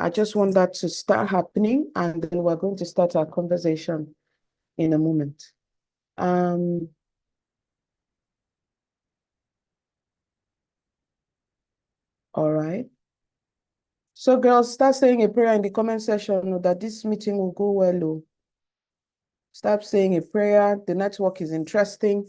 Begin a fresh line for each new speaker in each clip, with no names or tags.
I just want that to start happening, and then we're going to start our conversation in a moment. All right. So girls, start saying a prayer in the comment section that this meeting will go well. Oh. Start saying a prayer. The network is interesting.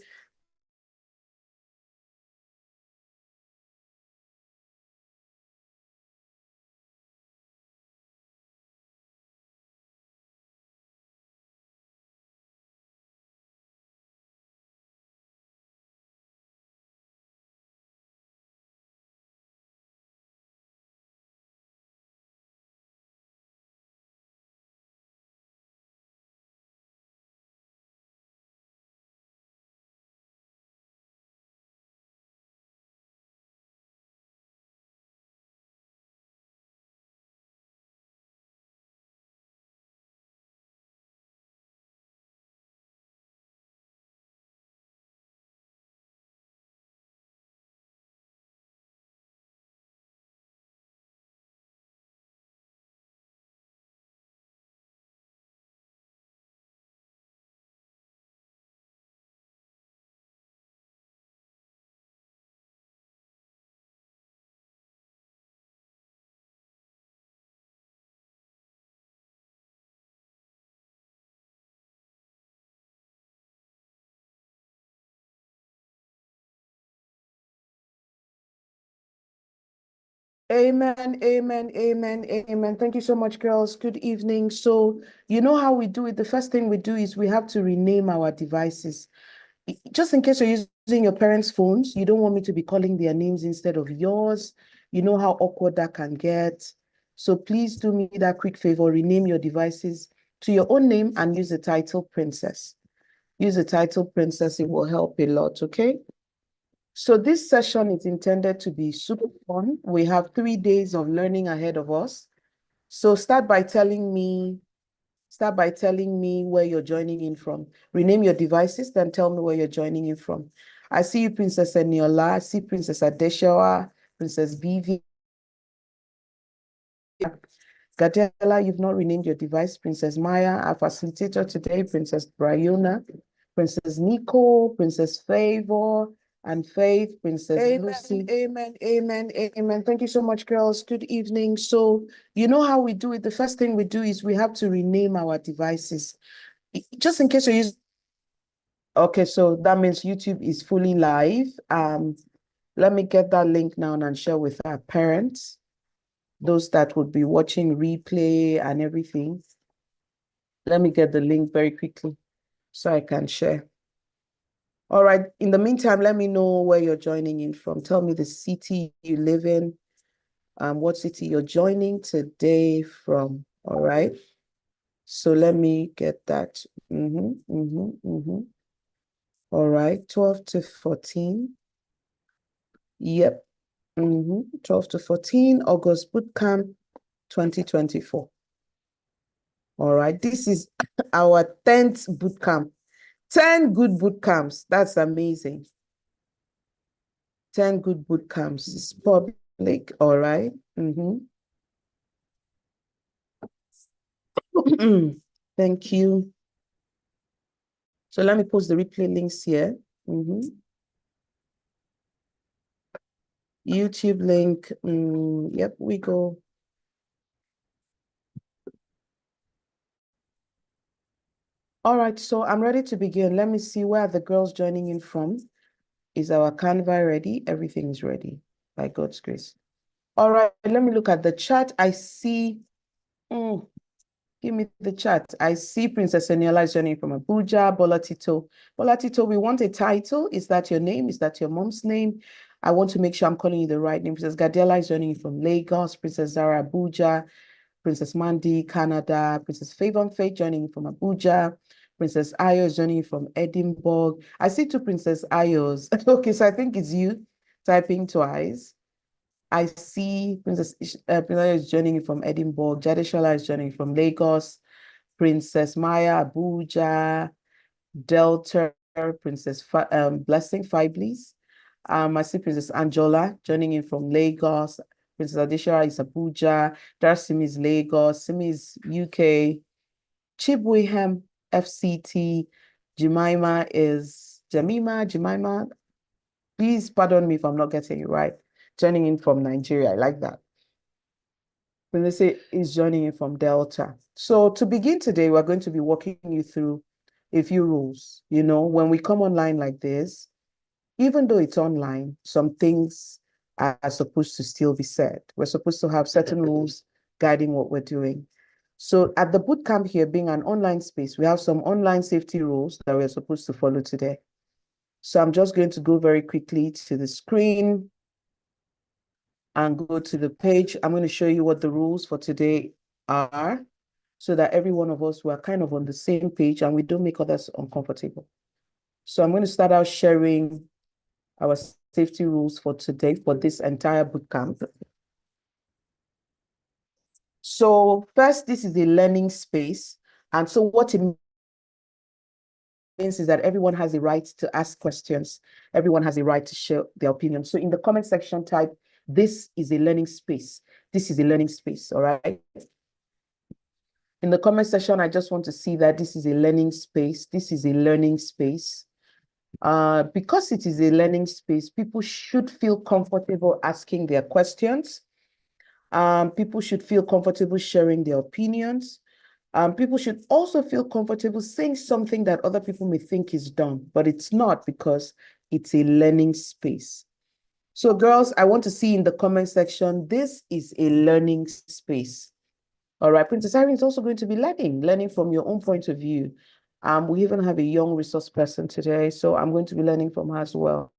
Amen, amen, amen, amen. Thank you so much, girls. Good evening. So, you know how we do it. The first thing we do is we have to rename our devices. Just in case you're using your parents' phones, you don't want me to be calling their names instead of yours. You know how awkward that can get. So please do me that quick favor, rename your devices to your own name and use the title Princess. Use the title Princess. It will help a lot, okay? So this session is intended to be super fun. We have 3 days of learning ahead of us. So start by telling me where you're joining in from. Rename your devices, then tell me where you're joining in from. I see you, Princess Eniola. I see Princess Adeshawa, Princess Vivi. Gadiela, you've not renamed your device. Princess Maya, our facilitator today, Princess Bryona, Princess Nico, Princess Favor, and Faith, Princess Lucy. Amen, amen, amen. Thank you so much, girls. Good evening. So, you know how we do it. The first thing we do is we have to rename our devices. Just in case you're using... Okay, so that means YouTube is fully live. Let me get that link now and share with our parents, those that would be watching replay and everything. Let me get the link very quickly so I can share. All right. In the meantime, let me know where you're joining in from. Tell me the city you live in, what city you're joining today from. All right. So let me get that. All right. 12 to 14. Yep. 12 to 14, August Bootcamp 2024. All right. This is our 10th bootcamp. 10 good boot camps. That's amazing. 10 good boot camps. It's public, all right. Thank you. So let me post the replay links here. YouTube link. Yep, we go. All right, so I'm ready to begin. Let me see where the girls joining in from. Is our Canva ready? Everything is ready, by God's grace. All right, let me look at the chat. I see, give me the chat. I see Princess Eniola is joining from Abuja. Bolatito. Bolatito, we want a title. Is that your name? Is that your mom's name? I want to make sure I'm calling you the right name. Princess Gadiela is joining from Lagos. Princess Zara, Abuja. Princess Mandy, Canada. Princess Favon Faith joining from Abuja. Princess Ayo is joining from Edinburgh. I see 2 Princess Ayos. Okay, so I think it's you typing twice. I see Princess is joining from Edinburgh. Jadeshola is joining from Lagos. Princess Maya, Abuja. Delta, Princess Blessing Fiblis. I see Princess Angela joining in from Lagos. Princess Adeshara is Abuja, Darsim is Lagos, Simi is UK, Chibweham FCT, Jemima. Please pardon me if I'm not getting it right. Joining in from Nigeria, I like that. When they say is joining in from Delta. So to begin today, we're going to be walking you through a few rules. You know, when we come online like this, even though it's online, some things are supposed to still be said. We're supposed to have certain rules guiding what we're doing. So at the bootcamp here, being an online space, we have some online safety rules that we're supposed to follow today. So I'm just going to go very quickly to the screen and go to the page. I'm going to show you what the rules for today are so that every one of us, we are kind of on the same page and we don't make others uncomfortable. So I'm going to start out sharing our safety rules for today for this entire bootcamp. So first, this is a learning space. And so what it means is that everyone has a right to ask questions. Everyone has a right to share their opinion. So in the comment section, type, this is a learning space. This is a learning space, all right? In the comment section, I just want to see that this is a learning space. This is a learning space. Because it is a learning space, people should feel comfortable asking their questions. People should feel comfortable sharing their opinions. People should also feel comfortable saying something that other people may think is dumb, but it's not because it's a learning space. So girls, I want to see in the comment section, this is a learning space. All right, Princess Irene is also going to be learning from your own point of view. We even have a young resource person today, so I'm going to be learning from her as well.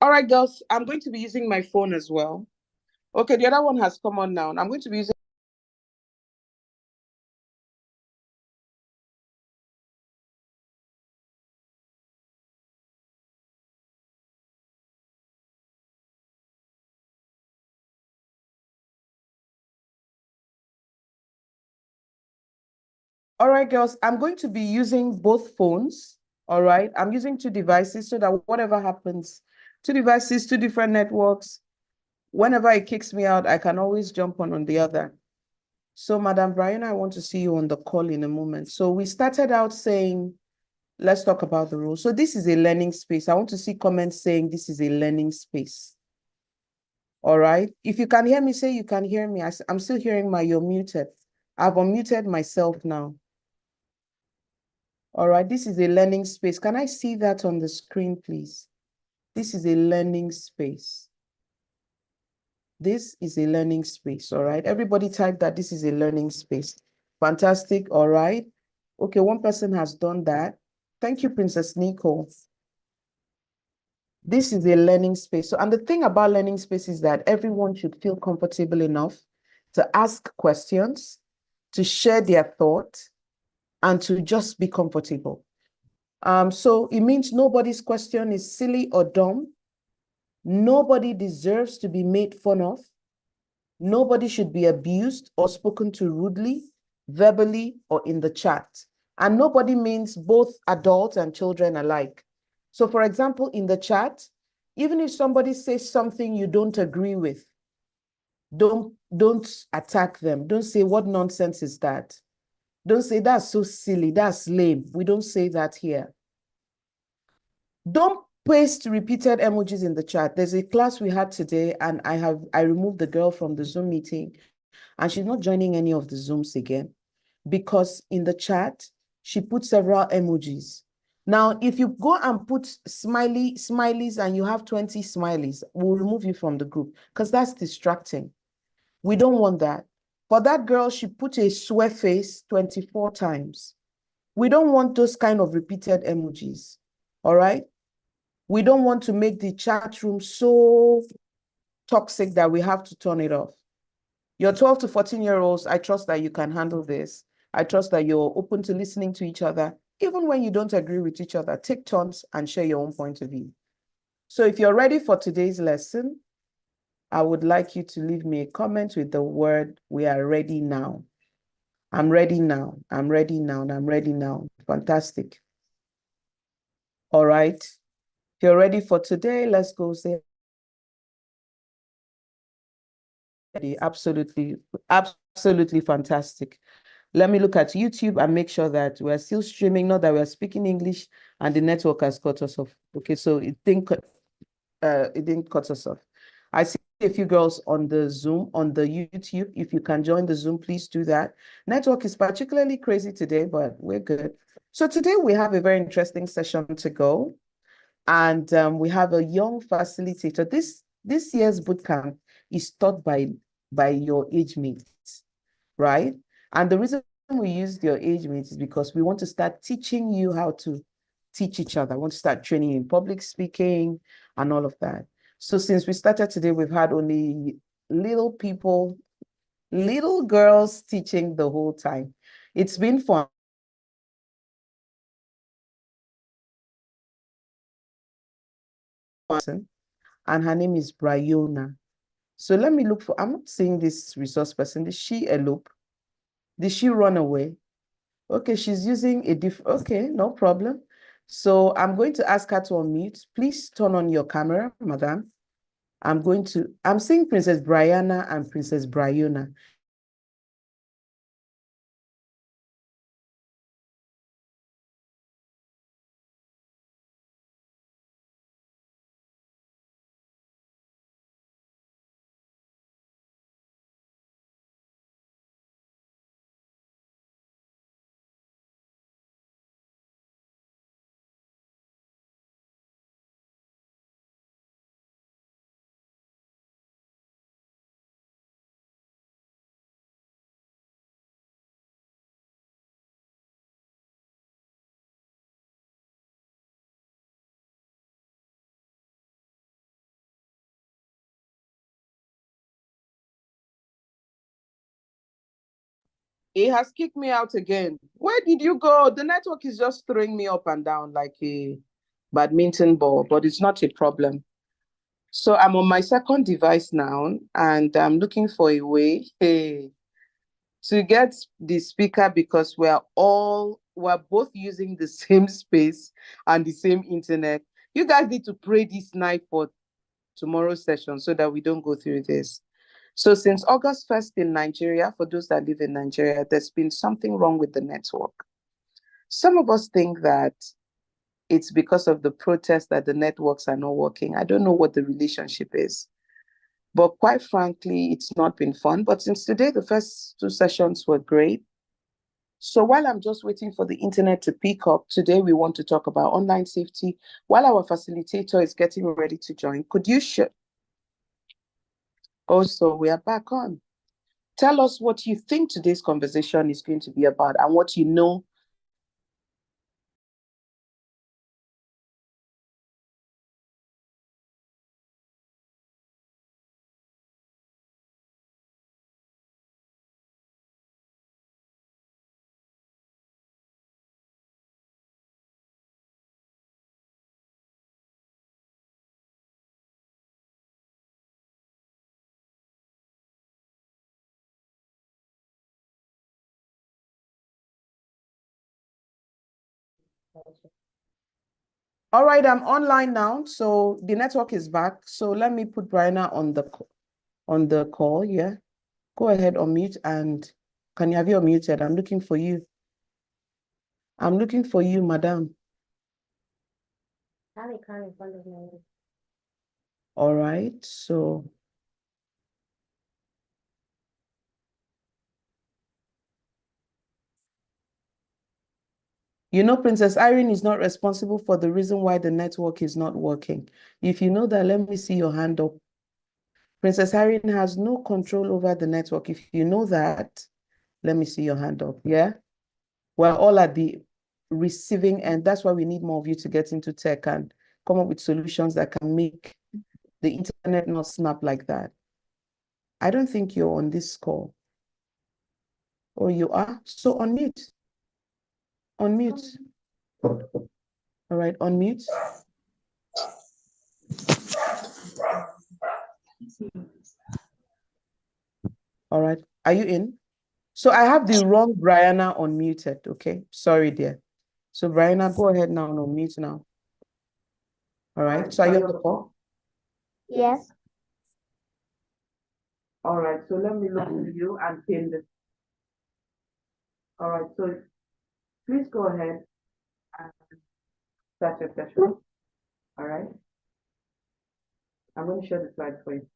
All right, girls, I'm going to be using my phone as well. Okay, the other one has come on now. I'm going to be using. All right, girls, I'm going to be using both phones. All right, I'm using two devices so that whatever happens, two devices, two different networks, whenever it kicks me out, I can always jump on the other. So, Madam Brian, I want to see you on the call in a moment. So we started out saying, let's talk about the rules. So this is a learning space. I want to see comments saying this is a learning space. All right. If you can hear me, say you can hear me. I'm still hearing you're muted. I've unmuted myself now. All right. This is a learning space. Can I see that on the screen, please? This is a learning space. This is a learning space. All right. Everybody type that this is a learning space. Fantastic. All right. Okay. One person has done that. Thank you, Princess Nicole. This is a learning space. So, and the thing about learning space is that everyone should feel comfortable enough to ask questions, to share their thought, and to just be comfortable. So it means nobody's question is silly or dumb. Nobody deserves to be made fun of. Nobody should be abused or spoken to rudely, verbally, or in the chat. And nobody means both adults and children alike. So for example, in the chat, even if somebody says something you don't agree with, don't attack them. Don't say, what nonsense is that? Don't say, that's so silly, that's lame. We don't say that here. Don't paste repeated emojis in the chat. There's a class we had today, and I removed the girl from the Zoom meeting, and she's not joining any of the Zooms again because in the chat, she put several emojis. Now, if you go and put smileys and you have 20 smileys, we'll remove you from the group because that's distracting. We don't want that. For that girl, she put a swear face 24 times. We don't want those kind of repeated emojis. All right? We don't want to make the chat room so toxic that we have to turn it off. Your 12 to 14-year-olds, I trust that you can handle this. I trust that you're open to listening to each other. Even when you don't agree with each other, take turns and share your own point of view. So if you're ready for today's lesson, I would like you to leave me a comment with the word, "We are ready now." I'm ready now. I'm ready now. And I'm ready now. Fantastic. All right. If you're ready for today, let's go say absolutely, absolutely fantastic. Let me look at YouTube and make sure that we're still streaming, not that we're speaking English and the network has cut us off. Okay, so it didn't cut us off. I see a few girls on the Zoom, on the YouTube. If you can join the Zoom, please do that. Network is particularly crazy today, but we're good. So today we have a very interesting session to go. And we have a young facilitator. This year's bootcamp is taught by your age mates, right? And the reason we use your age mates is because we want to start teaching you how to teach each other. We want to start training in public speaking and all of that. So since we started today, we've had only little people, little girls teaching the whole time. It's been fun. And her name is Bryona. So let me look for, I'm not seeing this resource person. Did she elope? Did she run away? Okay, she's using a different, okay, no problem. So I'm going to ask her to unmute. Please turn on your camera, madam. I'm seeing Princess Brianna and Princess Bryona. It has kicked me out again. Where did you go? The network is just throwing me up and down like a badminton ball, but it's not a problem. So I'm on my second device now, and I'm looking for a way to get the speaker because we're both using the same space and the same internet. You guys need to pray this night for tomorrow's session so that we don't go through this. So since August 1st in Nigeria, for those that live in Nigeria, there's been something wrong with the network. Some of us think that it's because of the protest that the networks are not working. I don't know what the relationship is. But quite frankly, it's not been fun. But since today, the first two sessions were great. So while I'm just waiting for the internet to pick up, today we want to talk about online safety. While our facilitator is getting ready to join, could you share? Also, we are back on. Tell us what you think today's conversation is going to be about and what you know. All right, I'm online now. So the network is back. So let me put Brianna on the call. Yeah. Go ahead, unmute, and can you have you unmuted? I'm looking for you. I'm looking for you, madam. All right, so you know, Princess Irene is not responsible for the reason why the network is not working. If you know that, let me see your hand up. Princess Irene has no control over the network. If you know that, let me see your hand up. Yeah, we're all at the receiving end. That's why we need more of you to get into tech and come up with solutions that can make the internet not snap like that. I don't think you're on this call. Oh, you are? So unmute. Unmute. All right, unmute. All right, are you in? So I have the wrong Brianna unmuted, okay? Sorry, dear. So Brianna, go ahead now and unmute now. All right, so are you on the call?
Yes.
All right, so let me look at you and pin this. All right, so please go ahead and start your session. All right. I'm going to share the slides for you.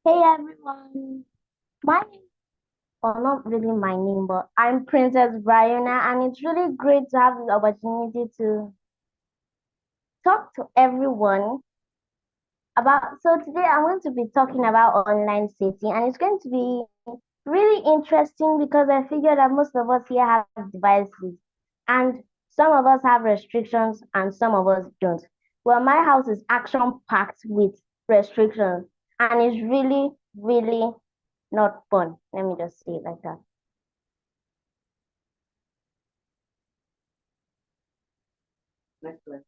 Hey everyone. My name, or not really my name, but I'm Princess Brianna, and it's really great to have this opportunity to talk to everyone about. So today I'm going to be talking about online safety, and it's going to be really interesting because I figure that most of us here have devices, and some of us have restrictions, and some of us don't. Well, my house is action packed with restrictions, and it's really, really not fun. Let me just say it like that.
Next slide.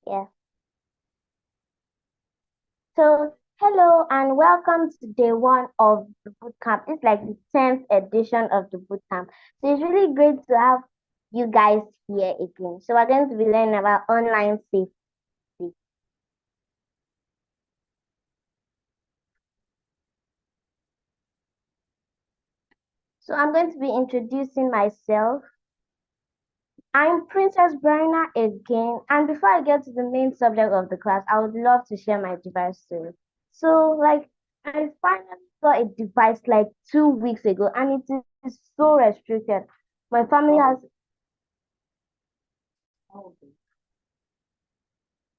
Yeah. So, hello and welcome to day one of the bootcamp. It's like the 10th edition of the bootcamp. So, it's really great to have you guys here again. So, we're going to be learning about online safety. So, I'm going to be introducing myself. I'm Princess Brianna again, and before I get to the main subject of the class, I would love to share my device story. So, I finally got a device like 2 weeks ago, and it is so restricted. My family has,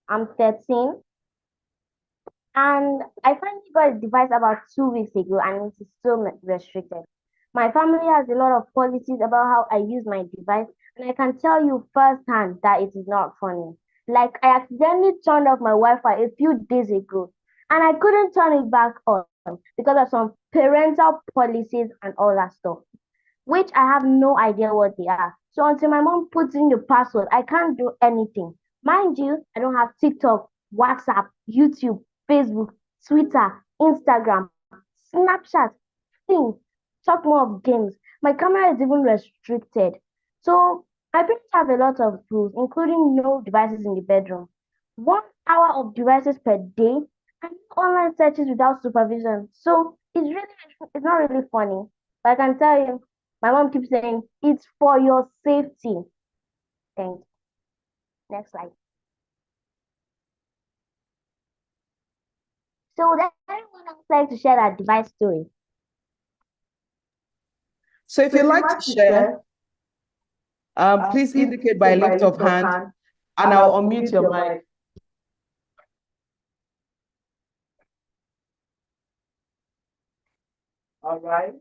I'm 13, and I finally got a device about 2 weeks ago, and it is so restricted. My family has a lot of policies about how I use my device, and I can tell you firsthand that it is not funny. Like, I accidentally turned off my Wi Fi a few days ago, and I couldn't turn it back on because of some parental policies and all that stuff, which I have no idea what they are. So until my mom puts in the password, I can't do anything. Mind you, I don't have TikTok, WhatsApp, YouTube, Facebook, Twitter, Instagram, Snapchat, things. Talk more of games. My camera is even restricted. So my parents have a lot of rules, including no devices in the bedroom, 1 hour of devices per day, and online searches without supervision. So it's not really funny. But I can tell you, my mom keeps saying it's for your safety. Thanks. Next slide. So would anyone else like to share that device story?
So if you'd like to share, please indicate by lift of hand, and I'll unmute your mic. All right.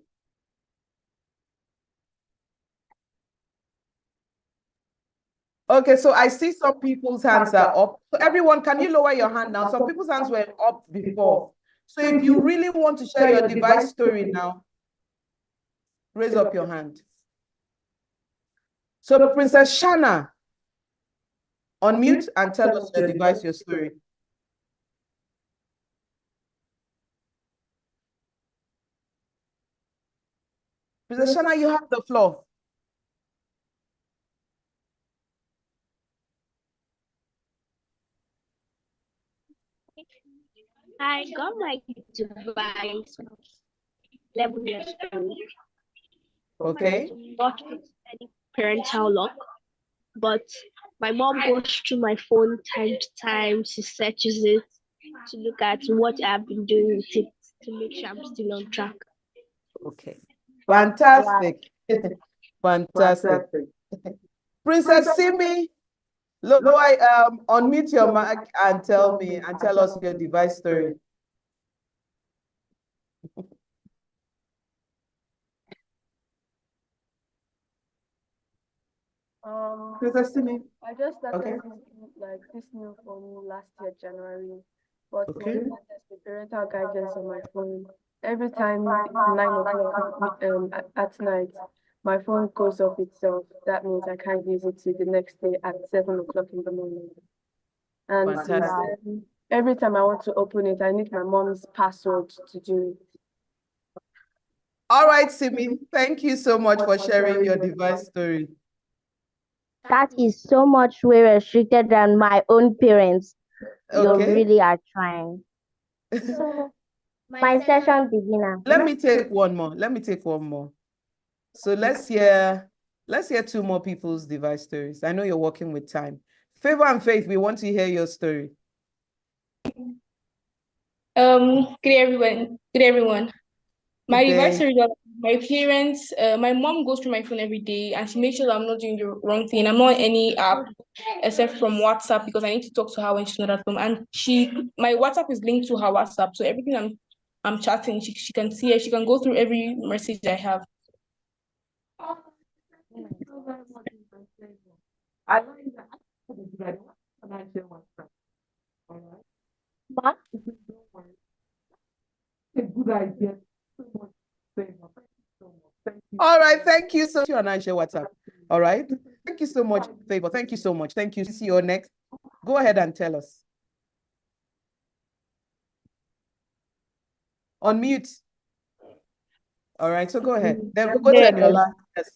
Okay, so I see some people's hands are up. So everyone, can you lower your hand now? Some people's hands were up before. So if you really want to share your device story now, raise up your hand. So Princess Shana, unmute and tell us your device, your story. Princess Shana, you have the floor.
I got my device 11 years old.
Okay.
Not with any parental lock, but my mom goes through my phone time to time. She searches it to look at what I've been doing with it to make sure I'm still on track.
Okay.
Wow.
Fantastic. Fantastic. Princess Simi, unmute your mic and tell us your device story. Princess Simi.
I just
Okay.
started this new phone last year, January. But
Okay.
there's the parental guidance on my phone. Every time it's 9 o'clock at night, my phone goes off itself. That means I can't use it till the next day at 7 o'clock in the morning. And since
Fantastic.
then, every time I want to open it, I need my mom's password to do it.
All right, Simi. Thank you so much for sharing your device story.
That is so much way restricted than my own parents. You
Okay.
really are trying. So my session beginner.
Let me take one more. So let's hear two more people's device stories. I know you're working with time. Favor and Faith, we want to hear your story.
Good everyone. Good everyone. My
Good
device
day.
is that my parents, my mom goes through my phone every day and she makes sure that I'm not doing the wrong thing. I'm not on any app except from WhatsApp because I need to talk to her when she's not at home. And my WhatsApp is linked to her WhatsApp, so everything I'm chatting, she can see it. She can go through every message I have.
I like that.
But
A good idea. All right, thank you so much. And I share WhatsApp. All right. Thank you so much, Favor. Thank you so much. Thank you. See you next. Go ahead and tell us. Unmute. All right, so go ahead. Then we'll go to Eniola. Yes.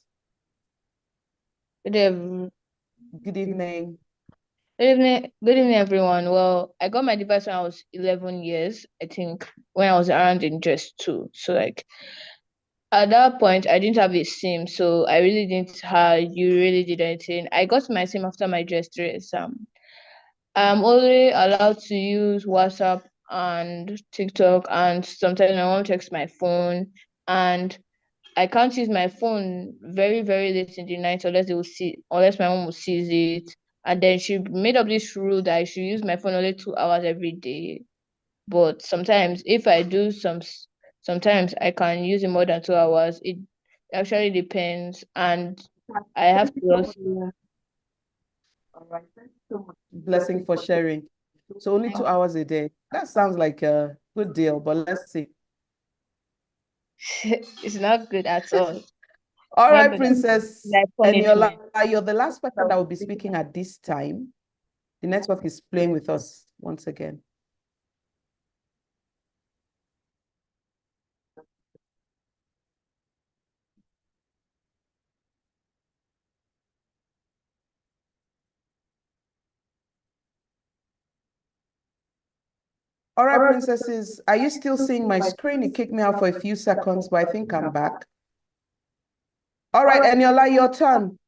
Good evening.
Good evening.
Good evening, everyone. Well, I got my device when I was 11 years, I think, when I was around in just two. So, like, at that point, I didn't have a SIM, so I really didn't have, you really did anything. I got my SIM after my GS3 exam. I'm only allowed to use WhatsApp and TikTok, and sometimes my mom checks my phone, and I can't use my phone very, very late in the night unless my mom will seize it. And then she made up this rule that I should use my phone only 2 hours every day. But sometimes if I do sometimes I can use it more than 2 hours. It actually depends. And I have to also
All right. Thank you so much. Blessing for sharing. So only 2 hours a day. That sounds like a good deal, but let's see.
it's not good at all.
All
Not
right,
good.
Princess
Like
Eniola,
punishment.
you're the last person that will be speaking at this time. The network is playing with us once again. All right, princesses, are you still seeing my screen? It kicked me out for a few seconds, but I think I'm back. All right, Eniola, your turn.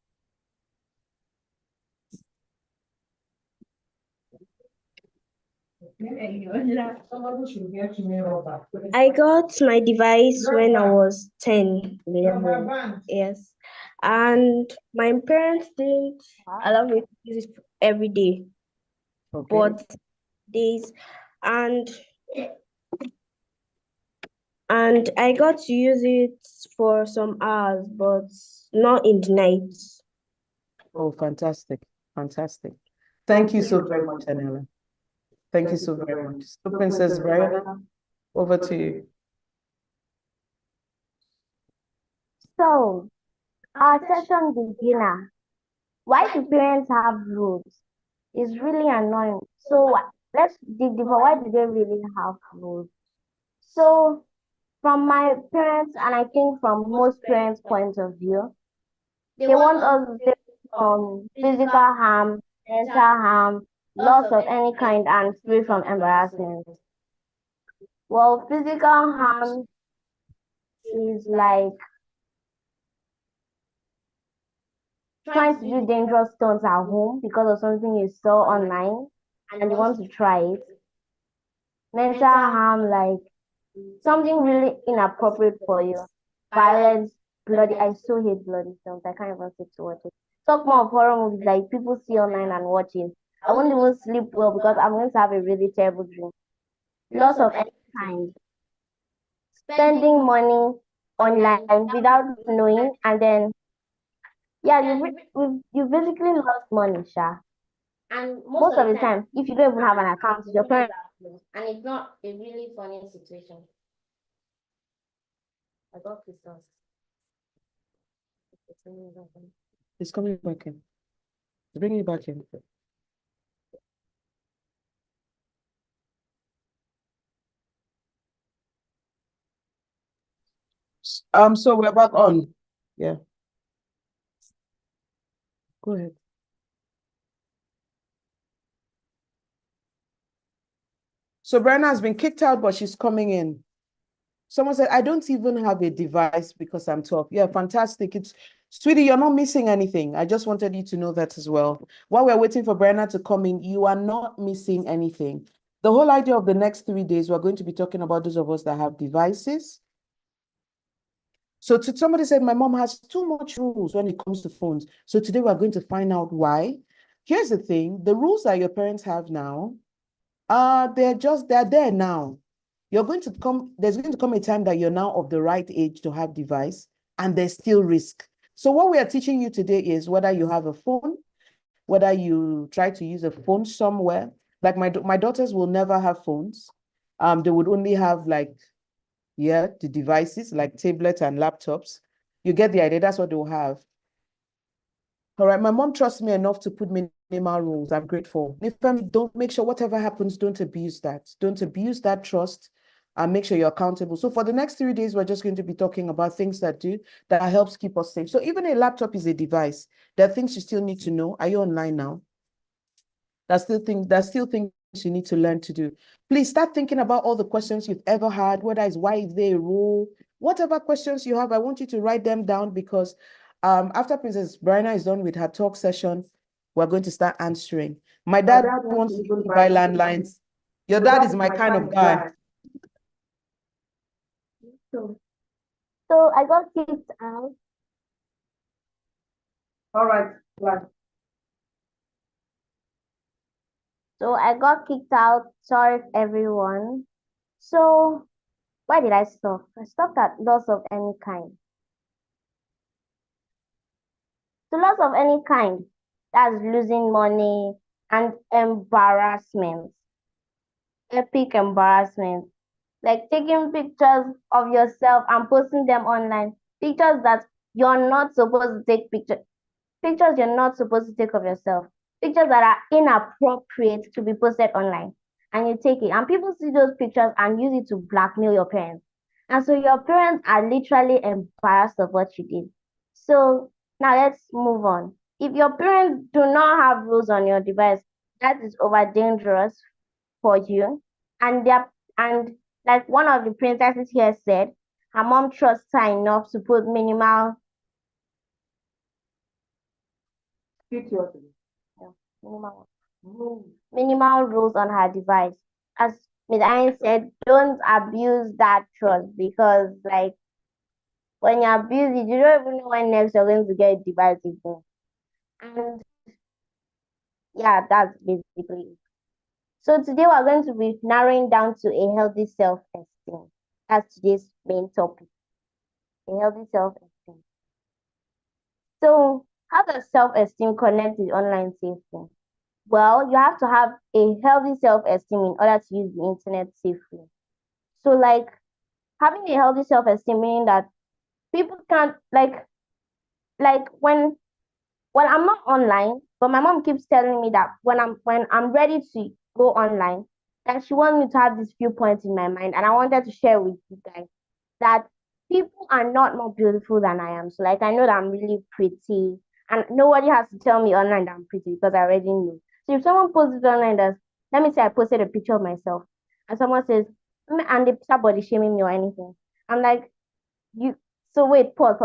I got my device when I was 10, 11. Yes. And my parents didn't allow me to use it every day,
Okay.
but days. And and I got to use it for some hours, but not in the night.
Oh, fantastic. Fantastic. Thank you so very much, Eniola. Thank you so very much. So, Princess Brianna, over to you.
so our session beginner. Why do parents have rules? It's really annoying. So let's dig deeper. Why do they really have rules? So from my parents, and I think from most parents' point of view, they want us to stay from physical harm, mental harm, loss of any kind and free from embarrassment. Well, physical harm is like trying to do dangerous stunts at home because of something you saw online and you want to try it. Mental harm, like something really inappropriate for you. Violence, bloody. I so hate bloody films. I can't even sit to watch it. Talk more of horror movies like people see online and watch it. I won't even sleep well because I'm going to have a really terrible dream. Loss of any kind. Spending money online without knowing, and then yeah, you basically lost money, Sha. And most of the time, if you don't even have an account, it's your parents are close, and it's not a really funny situation. I got Christmas.
It's coming back in. Bring it back in. So we're back on. Yeah. Go ahead. So Brenna has been kicked out, but she's coming in. Someone said, I don't even have a device because I'm 12. Yeah, fantastic. Sweetie, you're not missing anything. I just wanted you to know that as well. While we're waiting for Brenna to come in, you are not missing anything. The whole idea of the next 3 days, we're going to be talking about those of us that have devices. So somebody said, my mom has too much rules when it comes to phones. So today we're going to find out why. Here's the thing, the rules that your parents have now, they're there now. There's going to come a time that you're now of the right age to have device, and there's still risk. So what we are teaching you today is whether you have a phone, whether you try to use a phone somewhere. Like my daughters will never have phones. They would only have the devices like tablets and laptops. You get the idea, that's what they'll have. All right, my mom trusts me enough to put minimal rules. I'm grateful. If don't make sure whatever happens, don't abuse that. Don't abuse that trust, and make sure you're accountable. So for the next 3 days, we're just going to be talking about things that helps keep us safe. So even a laptop is a device. There are things you still need to know. Are you online now? There's still things you need to learn to do. Please start thinking about all the questions you've ever had, whether it's why is there a rule, whatever questions you have, I want you to write them down because after Princess Brianna is done with her talk session, we're going to start answering. My dad wants to buy landlines. Your dad is my kind of guy.
So I got kicked out.
All right.
So I got kicked out. Sorry, everyone. So why did I stop? I stopped at loss of any kind. So loss of any kind, that's losing money and embarrassment. Epic embarrassment. Like taking pictures of yourself and posting them online. Pictures that you're not supposed to take pictures you're not supposed to take of yourself. Pictures that are inappropriate to be posted online. And you take it. And people see those pictures and use it to blackmail your parents. And so your parents are literally embarrassed of what you did. So now let's move on. If your parents do not have rules on your device, that is over dangerous for you. And like one of the princesses here said, her mom trusts her enough to put minimal minimal rules on her device. As Ms. Anne said, don't abuse that trust because like when you abuse it, you don't even know when next you're going to get a device again. And yeah, that's basically it. So today we're going to be narrowing down to a healthy self-esteem. That's today's main topic. A healthy self-esteem. So how does self-esteem connect with online safety? Well, you have to have a healthy self-esteem in order to use the internet safely. So like having a healthy self-esteem meaning that people can't when I'm not online, but my mom keeps telling me that when I'm ready to go online, that she wants me to have these few points in my mind, and I wanted to share with you guys that people are not more beautiful than I am. So like I know that I'm really pretty, and nobody has to tell me online that I'm pretty because I already know. So if someone posts it online, let me say I posted a picture of myself, and someone says, and they start body shaming me or anything. I'm like, you. So wait, pause.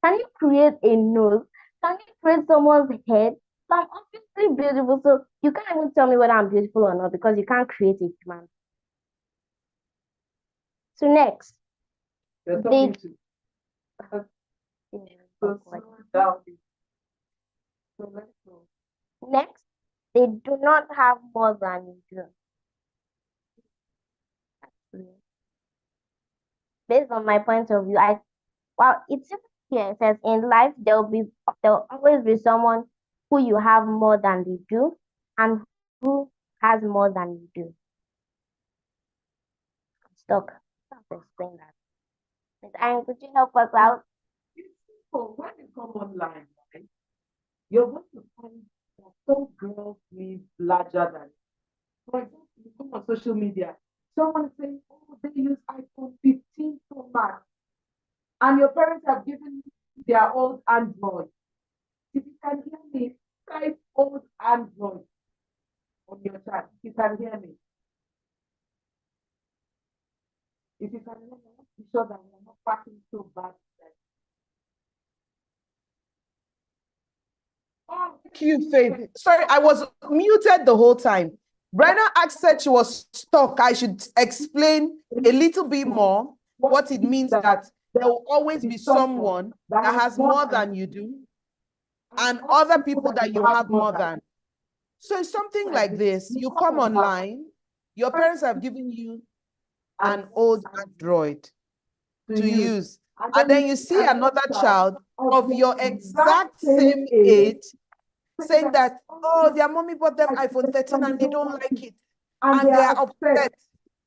Can you create a nose? Can you create someone's head? So I'm obviously beautiful. So you can't even tell me whether I'm beautiful or not because you can't create a human. So next,
You're
they.
talking to down. So let's go.
Next, they do not have more than you do. Based on my point of view, it's here. It says in life there'll always be someone who you have more than they do, and who has more than you do. Stop. Stop explain that. Miss Irene, could you help us out?
So when you come online, right, you're going to find that some girls live larger than. For example, you come on social media, someone saying, oh, they use iPhone 15 Pro Max, and your parents have given you their old Android. If you can hear me, type old Android on your chat. If you can hear me. If you can hear me, be sure that we're not packing so bad. Oh, thank you, Faith. Sorry, I was muted the whole time. Brenna asked said she was stuck. I should explain a little bit more what it means that there will always be someone that has more than you do and other people that you have more than. So it's something like this. You come online, your parents have given you an old Android to use, and then you see another child of your exact same age saying that, oh, their mommy bought them iPhone 13 and they don't like it. And they are upset.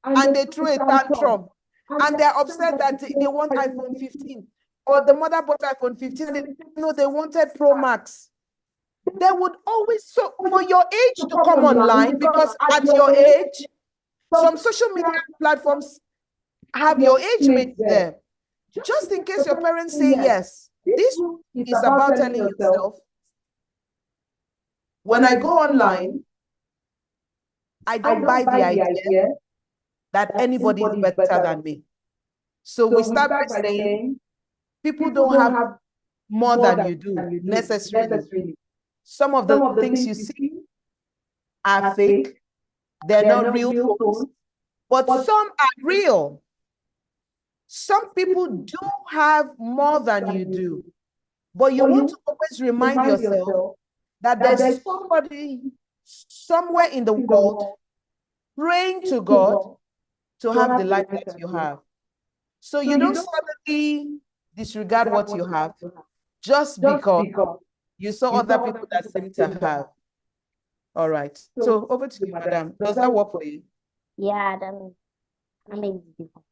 And they threw a tantrum. And they're upset that they want iPhone 15. Or the mother bought iPhone 15 and they wanted Pro Max. They would always, so for your age to come online, because at your age, some social media platforms have your age mates there. Just in case your parents say yes, this is about telling yourself, when I go online, I don't buy the idea that anybody is better than me. So we start by saying people don't have more than you do necessarily. Some of the things you see are fake. They're not real phones, but some are real. Some people do have more than you do, but you want to always remind yourself that there's somebody somewhere in the world praying to God to have the life that you have. So you don't suddenly disregard what you have just because you saw other people that seem to have. All right. So over to you, madam. Does that work for you?
Yeah, that makes it different.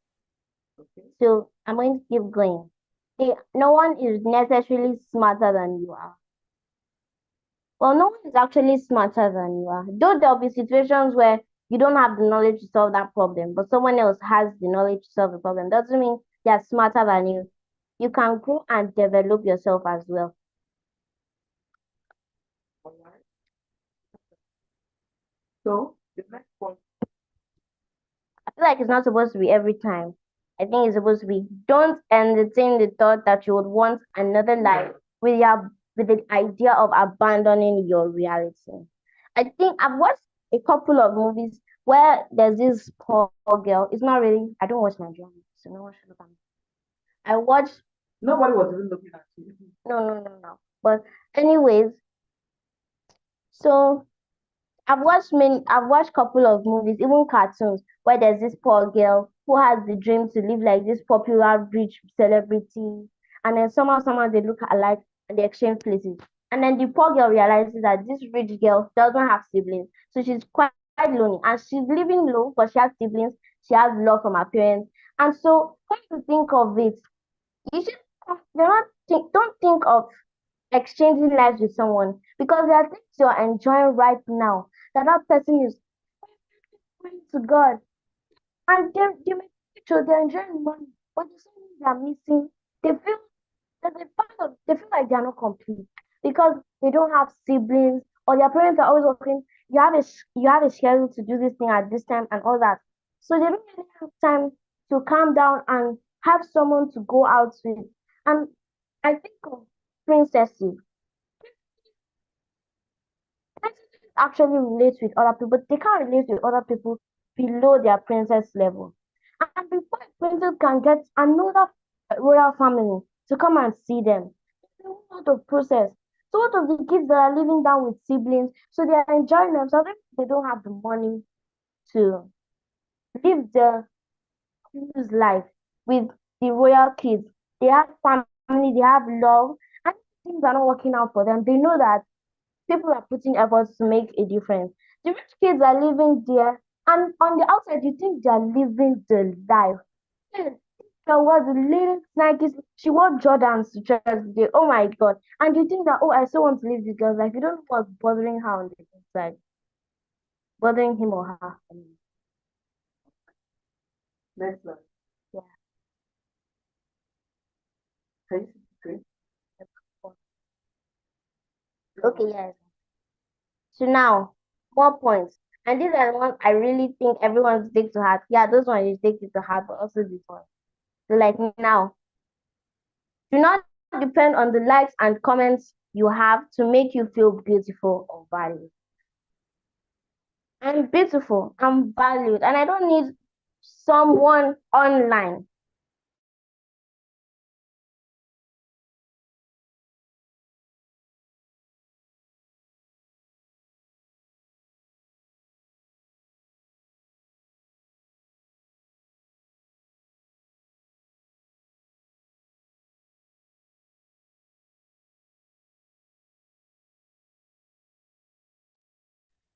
So I'm going to keep going. No one is necessarily smarter than you are. Well, no one is actually smarter than you are. Though there'll be situations where you don't have the knowledge to solve that problem, but someone else has the knowledge to solve the problem. Doesn't mean they're smarter than you. You can grow and develop yourself as well.
So the next point.
I feel like it's not supposed to be every time. I think it's supposed to be don't entertain the thought that you would want another life with the idea of abandoning your reality. I think I've watched a couple of movies where there's this poor girl. It's not really, I don't watch Nigerian movies, so no one should look at me. I watched
Nobody was even looking at you.
no. But anyways, so I've watched couple of movies, even cartoons, where there's this poor girl who has the dream to live like this popular rich celebrity, and then somehow they look alike and they exchange places. And then the poor girl realizes that this rich girl doesn't have siblings, so she's quite lonely, and she's living low, but she has siblings. She has love from her parents, and so when you think of it, you should don't think of exchanging lives with someone because there are things you're enjoying right now that person is praying to God, and they may sure they're enjoying money, but the something they're missing. They feel that they feel like they're not complete because they don't have siblings or their parents are always working. you have a schedule to do this thing at this time and all that. So they don't really have time to calm down and have someone to go out with. And I think of princesses. Princesses actually relate with other people, but they can't relate with other people below their princess level. And before a princess can get another royal family to come and see them, it's a whole lot of process. So what of the kids that are living down with siblings? So they are enjoying themselves. If they don't have the money to live the cruise life with the royal kids. They have family, they have love, and things are not working out for them. They know that people are putting efforts to make a difference. The rich kids are living there, and on the outside, you think they are living the life. Yes, girl was the latest Nikes. She wore Jordans to church today. Oh my God. And you think that, oh, I so want to live this girl's life. You don't know what's bothering her on the inside, bothering him or her.
Next slide.
Yeah.
Okay.
Okay, yes. So now, more points. And these are the ones I really think everyone should take to heart. Yeah, those ones you take it to heart, but also this one. So like now, do not depend on the likes and comments you have to make you feel beautiful or valued. I'm beautiful, I'm valued, and I don't need someone online.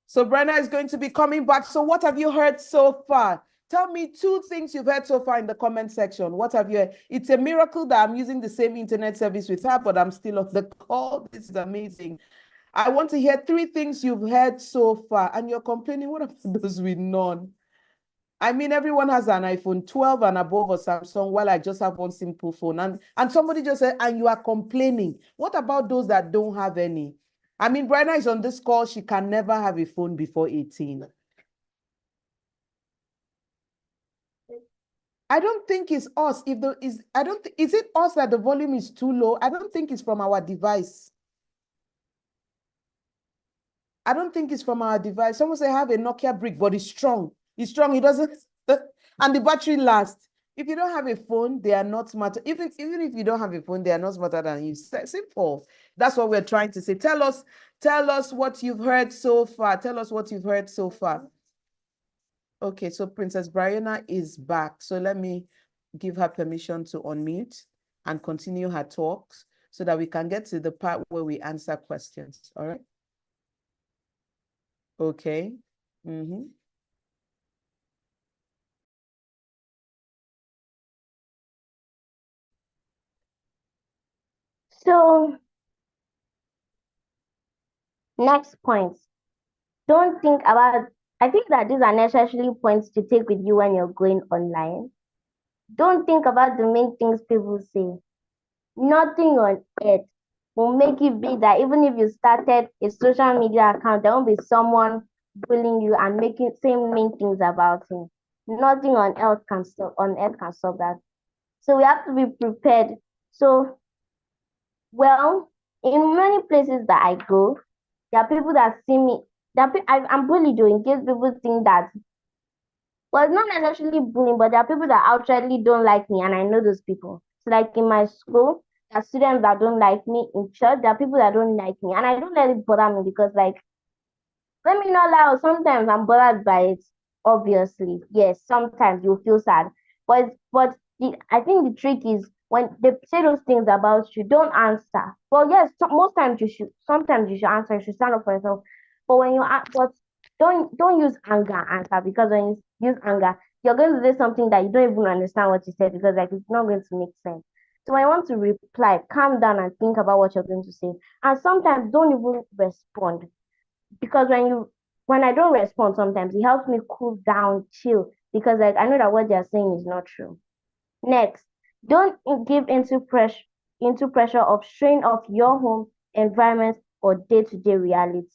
So Brenna is going to be coming back. So what have you heard so far? Tell me 2 things you've heard so far in the comment section. What have you heard? It's a miracle that I'm using the same internet service with her, but I'm still on the call. This is amazing. I want to hear 3 things you've heard so far. And you're complaining, what about those with none? I mean, everyone has an iPhone 12 and above or Samsung, while I just have one simple phone. And somebody just said, and you are complaining. What about those that don't have any? I mean, Brenna is on this call. She can never have a phone before 18. I don't think it's us. Is it us that the volume is too low? I don't think it's from our device. I don't think it's from our device. Someone say I have a Nokia brick, but it's strong. It's strong. It doesn't, and the battery lasts. If you don't have a phone, they are not smarter. Even if you don't have a phone, they are not smarter than you. Simple. That's what we're trying to say. Tell us what you've heard so far. Tell us what you've heard so far. Okay, so Princess Brianna is back. So let me give her permission to unmute and continue her talks so that we can get to the part where we answer questions. All right. Okay. Mm-hmm.
So next point. Don't think about, I think that these are necessarily points to take with you when you're going online. Don't think about the main things people say. Nothing on earth will make you believe that even if you started a social media account, there won't be someone bullying you and saying mean things about you. Nothing on earth can stop that. So we have to be prepared. So, well, in many places that I go, there are people that see me. I'm bullied though, in case people think that. Well, it's not necessarily bullying, but there are people that outrightly don't like me, and I know those people. So, like in my school, there are students that don't like me. In church, there are people that don't like me, and I don't let it bother me because, like, let me not lie, sometimes I'm bothered by it, obviously. Yes, sometimes you feel sad. I think the trick is when they say those things about you, don't answer. Well, yes, most times you should, sometimes you should answer, you should stand up for yourself. But when you but don't use anger answer, because when you use anger, you're going to say something that you don't even understand what you said, because like it's not going to make sense. So when you want to reply, calm down and think about what you're going to say. And sometimes don't even respond, because when I don't respond, sometimes it helps me cool down, chill, because like I know that what they're saying is not true. Next, don't give into pressure of strain of your home environment or day-to-day reality.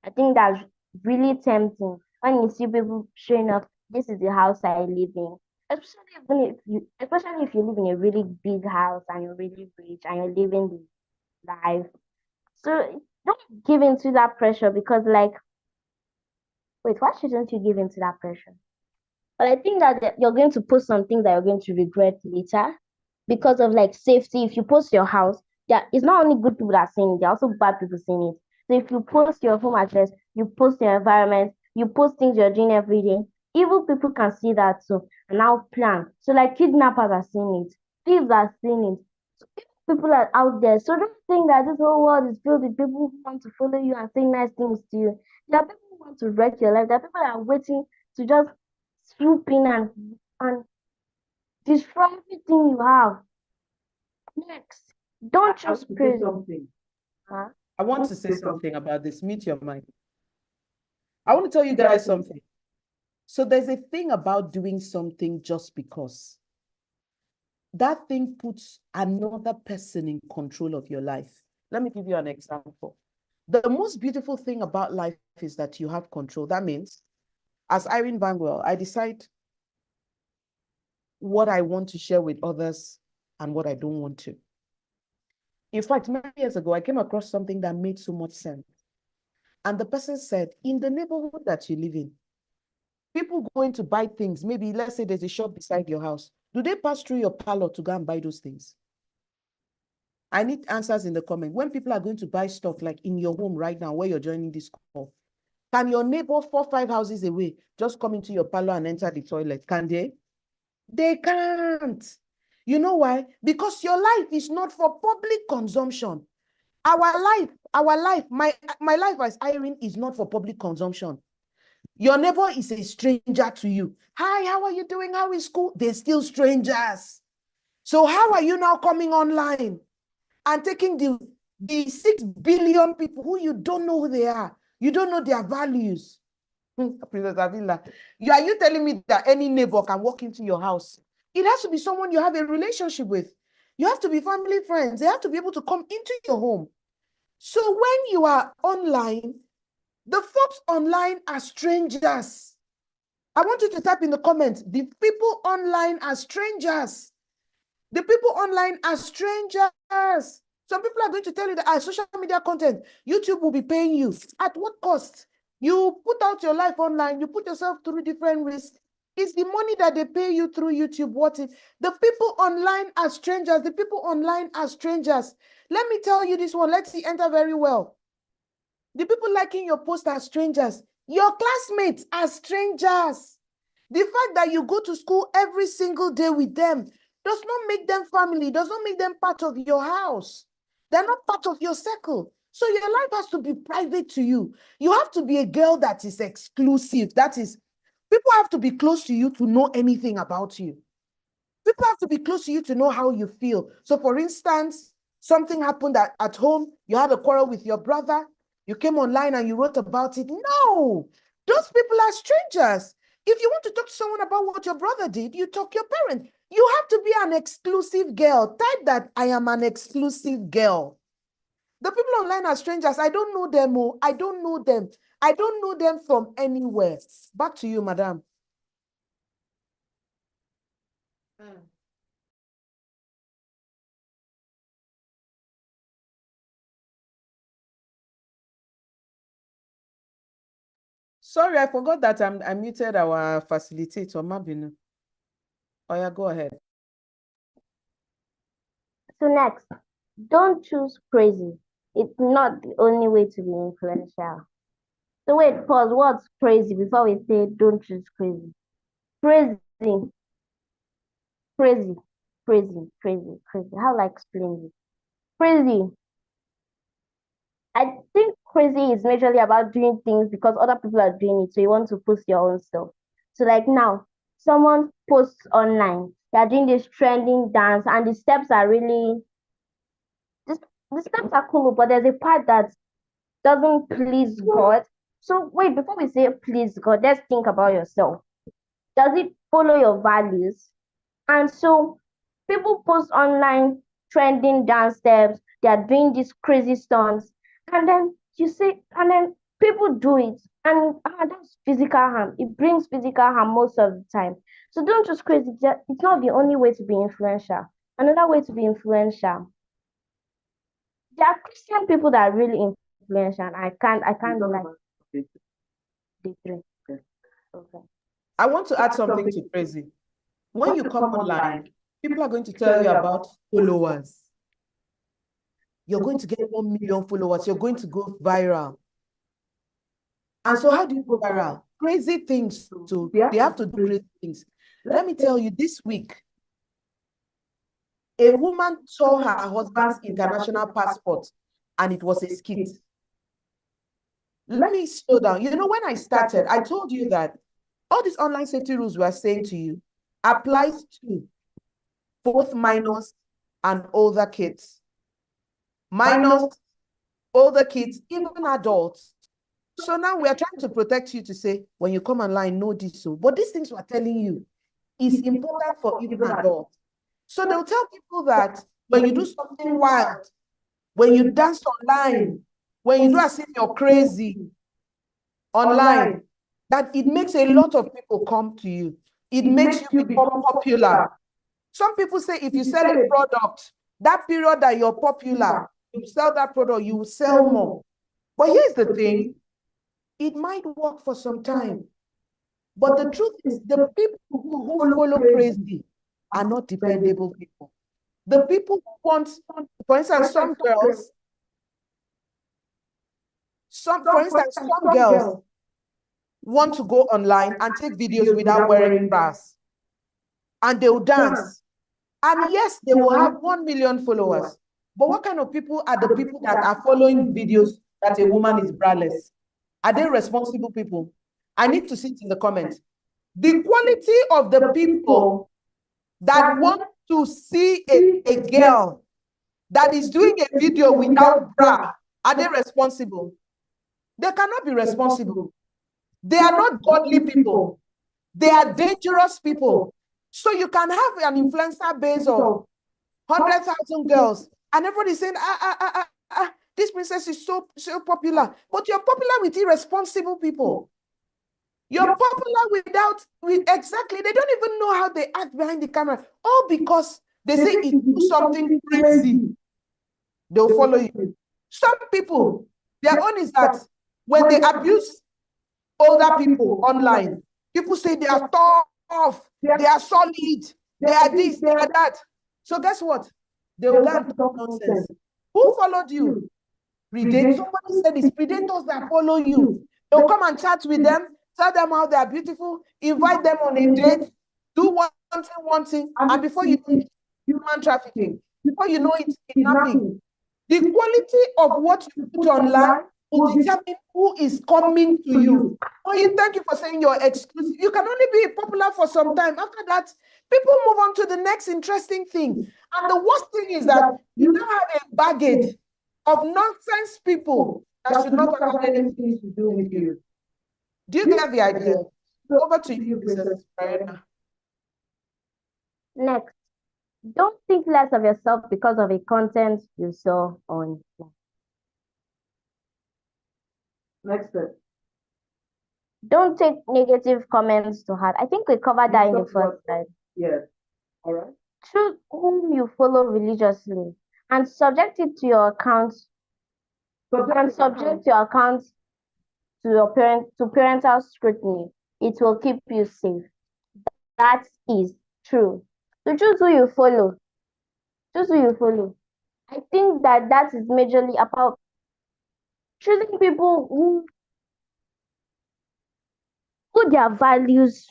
I think that's really tempting when you see people showing up. This is the house I live in. Especially if you live in a really big house and you're really rich and you're living the life. So don't give into that pressure because, like, wait, why shouldn't you give into that pressure? But I think that you're going to post something that you're going to regret later because of like safety. If you post your house, yeah, it's not only good people that are seeing it, there are also bad people seeing it. So if you post your home address, you post your environment, you post things you're doing every day, evil people can see that too and now plan. So like kidnappers are seeing it, thieves are seeing it. So people are out there. So don't think that this whole world is filled with people who want to follow you and say nice things to you. There are people who want to wreck your life. There are people that are waiting to just swoop in and destroy everything you have. Next, don't choose praise. Huh?
I want to say something about this. Mute your mic. I want to tell you guys something. So there's a thing about doing something just because. That thing puts another person in control of your life. Let me give you an example. The most beautiful thing about life is that you have control. That means, as Irene Bangwell, I decide what I want to share with others and what I don't want to. In fact, many years ago, I came across something that made so much sense. And the person said, in the neighborhood that you live in, people going to buy things, maybe let's say there's a shop beside your house. Do they pass through your parlor to go and buy those things? I need answers in the comment. When people are going to buy stuff like in your home right now, where you're joining this call, can your neighbor 4-5 houses away just come into your parlor and enter the toilet? Can they? They can't. You know why? Because your life is not for public consumption. Our life, my life as Irene is not for public consumption. Your neighbor is a stranger to you. Hi, how are you doing? How is school? They're still strangers. So how are you now coming online and taking the 6 billion people who you don't know who they are? You don't know their values. Princess Avila, are you telling me that any neighbor can walk into your house? It has to be someone you have a relationship with. You have to be family friends. They have to be able to come into your home. So when you are online, the folks online are strangers. I want you to type in the comments, the people online are strangers. The people online are strangers. Some people are going to tell you that social media content, YouTube will be paying you. At what cost? You put out your life online, you put yourself through different risks. Is the money that they pay you through YouTube worth it? The people online are strangers. The people online are strangers. Let me tell you this one. Let's see, enter very well. The people liking your post are strangers. Your classmates are strangers. The fact that you go to school every single day with them does not make them family, does not make them part of your house. They're not part of your circle. So your life has to be private to you. You have to be a girl that is exclusive. That is, people have to be close to you to know anything about you. People have to be close to you to know how you feel. So for instance, something happened at home, you had a quarrel with your brother, you came online and you wrote about it. No, those people are strangers. If you want to talk to someone about what your brother did, you talk to your parent. You have to be an exclusive girl. Type that I am an exclusive girl. The people online are strangers. I don't know them. Oh, I don't know them. I don't know them from anywhere. Back to you, madam. Sorry, I forgot that I muted our facilitator, Mabinu. Oh yeah, go ahead.
So next, don't choose crazy. It's not the only way to be influential. So wait, pause. What's crazy before we say don't choose crazy? Crazy, crazy, crazy, crazy, crazy. How do I explain it? Crazy. I think crazy is majorly about doing things because other people are doing it, so you want to post your own stuff. So like now, someone posts online, they're doing this trending dance, and the steps are really just the steps are cool, but there's a part that doesn't please God. So wait, before we say please God, let's think about yourself. Does it follow your values? And so people post online trending dance steps, they are doing these crazy stunts, and then you say, and then people do it, and that's physical harm. It brings physical harm most of the time. So don't just crazy. It's not the only way to be influential. Another way to be influential. There are Christian people that are really influential. And I can't like the three. Okay.
I want to add something to crazy. When you come online, people are going to tell you about followers. You're going to get 1 million followers. You're going to go viral. And so how do you go viral? Crazy things. So they have to do crazy things. Let me tell you, this week, a woman saw her husband's international passport and it was a skit. Let me slow down. You know, when I started, I told you that all these online safety rules we are saying to you applies to both minors and older kids. Minors, older kids, even adults. So now we are trying to protect you to say, when you come online, know this. So, but these things we're telling you is important for even adults. So they'll tell people that when you do something wild, when you dance online, when you do as if you're crazy online, that it makes a lot of people come to you. It makes you become popular. Some people say if you sell a product, that period that you're popular, you sell that product, you will sell more. But here's the thing, it might work for some time. But the truth is, the people who follow crazy are not dependable people. The people who want, for instance, some girls want to go online and take videos without wearing bras. And they'll dance. And yes, they will have 1 million followers. But what kind of people are the people that are following videos that a woman is braless? Are they responsible people? I need to see it in the comments. The quality of the people that want to see a girl that is doing a video without bra, are they responsible? They cannot be responsible. They are not godly people. They are dangerous people. So you can have an influencer base of 100,000 girls, and everybody's saying, this princess is so popular. But you're popular with irresponsible people. You're popular exactly, they don't even know how they act behind the camera. All because they say if you do something crazy, they'll follow you. Some people, their own is that when they abuse older people online, people say they are tough, they are solid, they are this, they are that. So guess what? They'll go and talk nonsense. Who followed you? Somebody said it's predators that follow you. They'll come and chat with them, tell them how they are beautiful, invite them on a date, do one thing, and before you know it, human trafficking. Before you know it, kidnapping. The quality of what you put online will determine who is coming to you. Oh, thank you for saying you're exclusive. You can only be popular for some time. After that, people move on to the next interesting thing. And the worst thing is that you now have a baggage of nonsense people that should not have anything to do with you. Do you get the idea? Over to you, Mrs. Diana.
Next, don't think less of yourself because of a content you saw on.
Next step.
Don't take negative comments to heart. I think we covered that in the first slide.
Yes. All right.
Choose whom you follow religiously and subject it to your account. Subject your account to parental scrutiny. It will keep you safe. That is true. So choose who you follow. Choose who you follow. I think that is majorly about choosing people who their values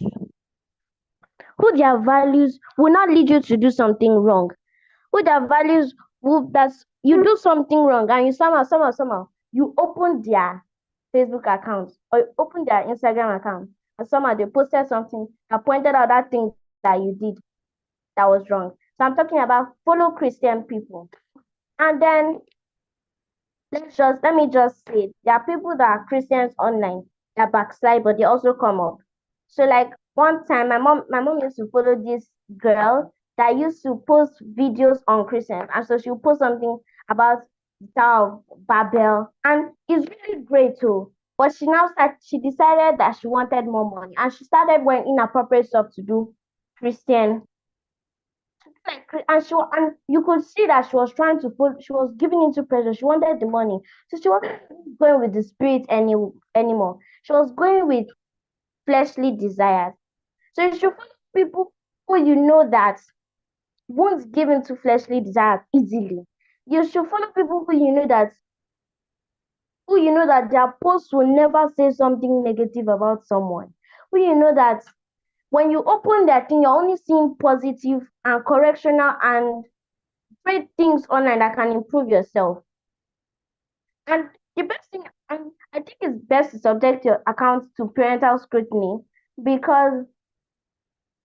will not lead you to do something wrong. Who their values will that you do something wrong and you somehow you open their Facebook account or you open their Instagram account and somehow they posted something and pointed out that thing that you did that was wrong. So I'm talking about follow Christian people. And then let me just say there are people that are Christians online that backslide, but they also come up. So like one time my mom used to follow this girl that used to post videos on Christians. And so she'll post something about the Tower of Babel. And it's really great too. But she decided that she wanted more money, and she started wearing inappropriate stuff to do Christian. And you could see that she was trying to she was giving into pressure. She wanted the money. So she wasn't going with the spirit anymore. She was going with fleshly desires. So you should follow people who you know that won't give into fleshly desires easily. You should follow people who you know that their posts will never say something negative about someone. Who you know that when you open their thing, you're only seeing positive and correctional and great things online that can improve yourself. And the best thing, and I think it's best to subject your account to parental scrutiny, because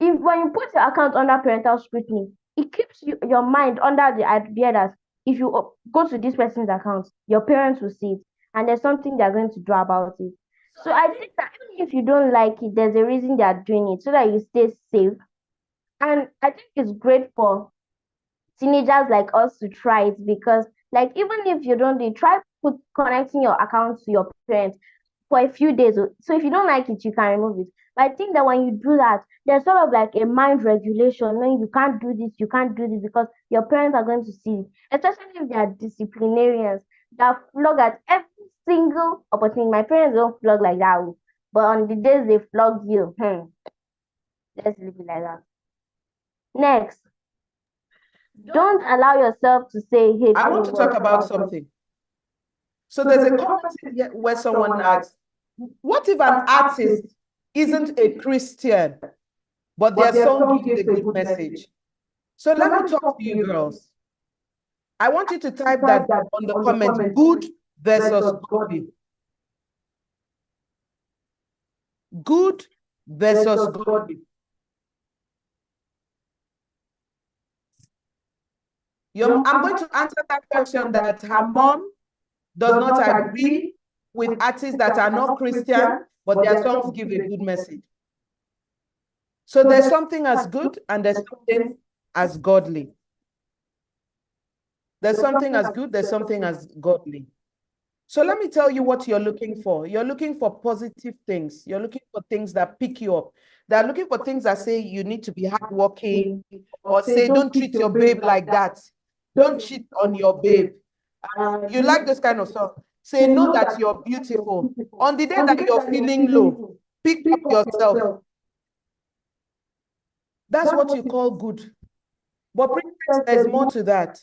if when you put your account under parental scrutiny, it keeps your mind under the idea that if you go to this person's account, your parents will see it, and there's something they're going to do about it. So I think that even if you don't like it, there's a reason they're doing it so that you stay safe. And I think it's great for teenagers like us to try it, because like even if you don't do it, try connecting your account to your parents for a few days. So if you don't like it, you can remove it. But I think that when you do that, there's sort of like a mind regulation, knowing you can't do this, you can't do this, because your parents are going to see it, especially if they are disciplinarians that flog at every single opportunity. My parents don't flog like that, but on the days they flog you, let's leave it like that. Next, don't allow yourself to say hateful
I want to talk about something. So there's a comment here where someone asks, what if an artist isn't a Christian, but their song gives a good message? So let me talk to you girls. I want you to type that on the comment, good versus godly. Good versus godly. I'm going to answer that question that her mom does not agree with artists that are not Christian, but their songs give a good message. So there's something as good and there's something as godly. There's something as good, there's something as godly. So let me tell you what you're looking for. You're looking for positive things. You're looking for things that pick you up. They're looking for things that say you need to be hardworking, or say don't treat your babe like that. Don't cheat on your babe. You like this kind of stuff. Say know that you're beautiful. On the day that you're feeling low, pick up yourself. That's what you call good. But princess, there's more to that.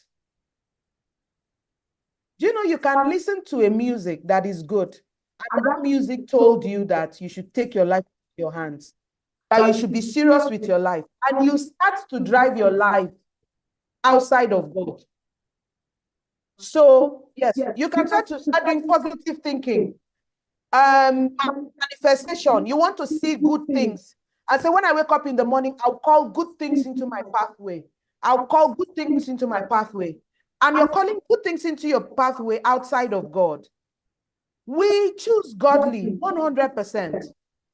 Do you know you can listen to a music that is good, and that music told you that you should take your life in your hands, that you should be serious with your life, and you start to drive your life outside of God. So yes, you can start doing positive thinking, manifestation. You want to see good things. And so when I wake up in the morning, I'll call good things into my pathway. I'll call good things into my pathway. And you're calling good things into your pathway outside of God. We choose godly 100%.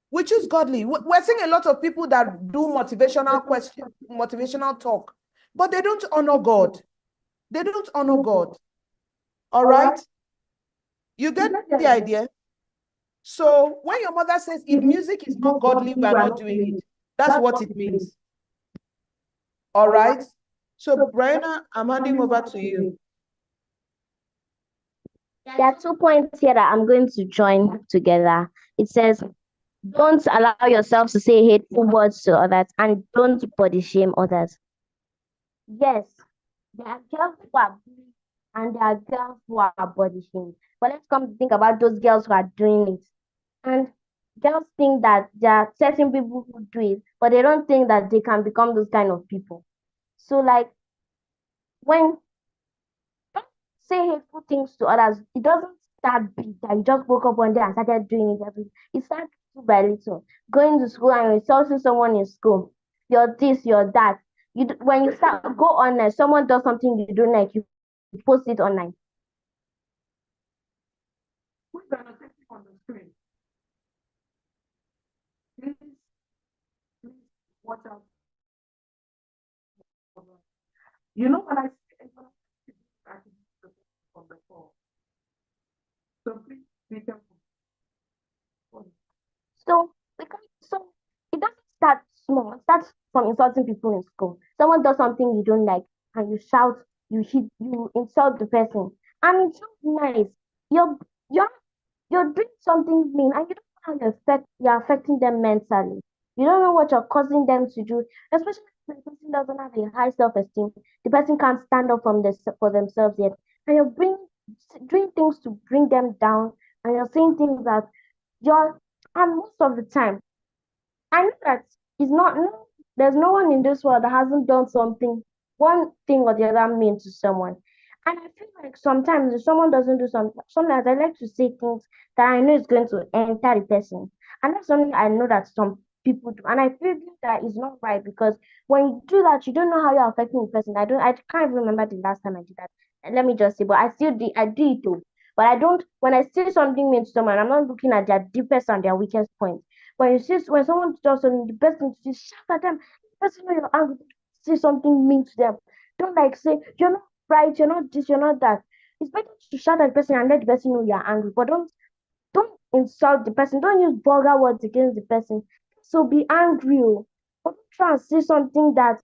We choose godly. We're seeing a lot of people that do motivational questions, motivational talk, but they don't honor God. They don't honor God. All right? You get the idea? So when your mother says, if music is not godly, we are not doing it, that's what it means. All right? So, Brianna, I'm handing over to you.
There are 2 points here that I'm going to join together. It says, don't allow yourself to say hateful words to others, and don't body shame others. Yes, there are girls who are bullied and there are girls who are body shamed. But let's come to think about those girls who are doing it. And girls think that there are certain people who do it, but they don't think that they can become those kind of people. So like when don't say hateful things to others, it doesn't start big that you just woke up one day and started doing it It starts little by little. Going to school and insulting someone in school. You're this, you're that. When you start go online, someone does something you don't like, you post it online.
Who's gonna take it on the screen? Please watch out. You know when I say from the phone. So please be careful.
So so it doesn't start small. It starts from insulting people in school. Someone does something you don't like, and you shout, you hit, you insult the person, and it's not nice. You're you're you're doing something mean, and you don't know how you're affecting them mentally. You don't know what you're causing them to do, especially if the person doesn't have a high self-esteem. The person can't stand up for themselves yet, and doing things to bring them down, and you're saying things that you're and most of the time, I know that it's not no, there's no one in this world that hasn't done something, one thing or the other mean to someone. And I feel like sometimes if someone doesn't do something, sometimes I like to say things that I know is going to enter the person. And that's something I know that some people do. And I feel that is not right because when you do that, you don't know how you're affecting the person. I can't even remember the last time I did that. And let me just say, but I do it too. But I don't when I say something mean to someone, I'm not looking at their deepest and their weakest point. When someone does something, the best thing to do is shout at them. The person know you're angry, say something mean to them. Don't like say you're not right, you're not this, you're not that. It's better to shout at the person and let the person know you're angry, but don't insult the person. Don't use vulgar words against the person. So be angry, but don't try and say something that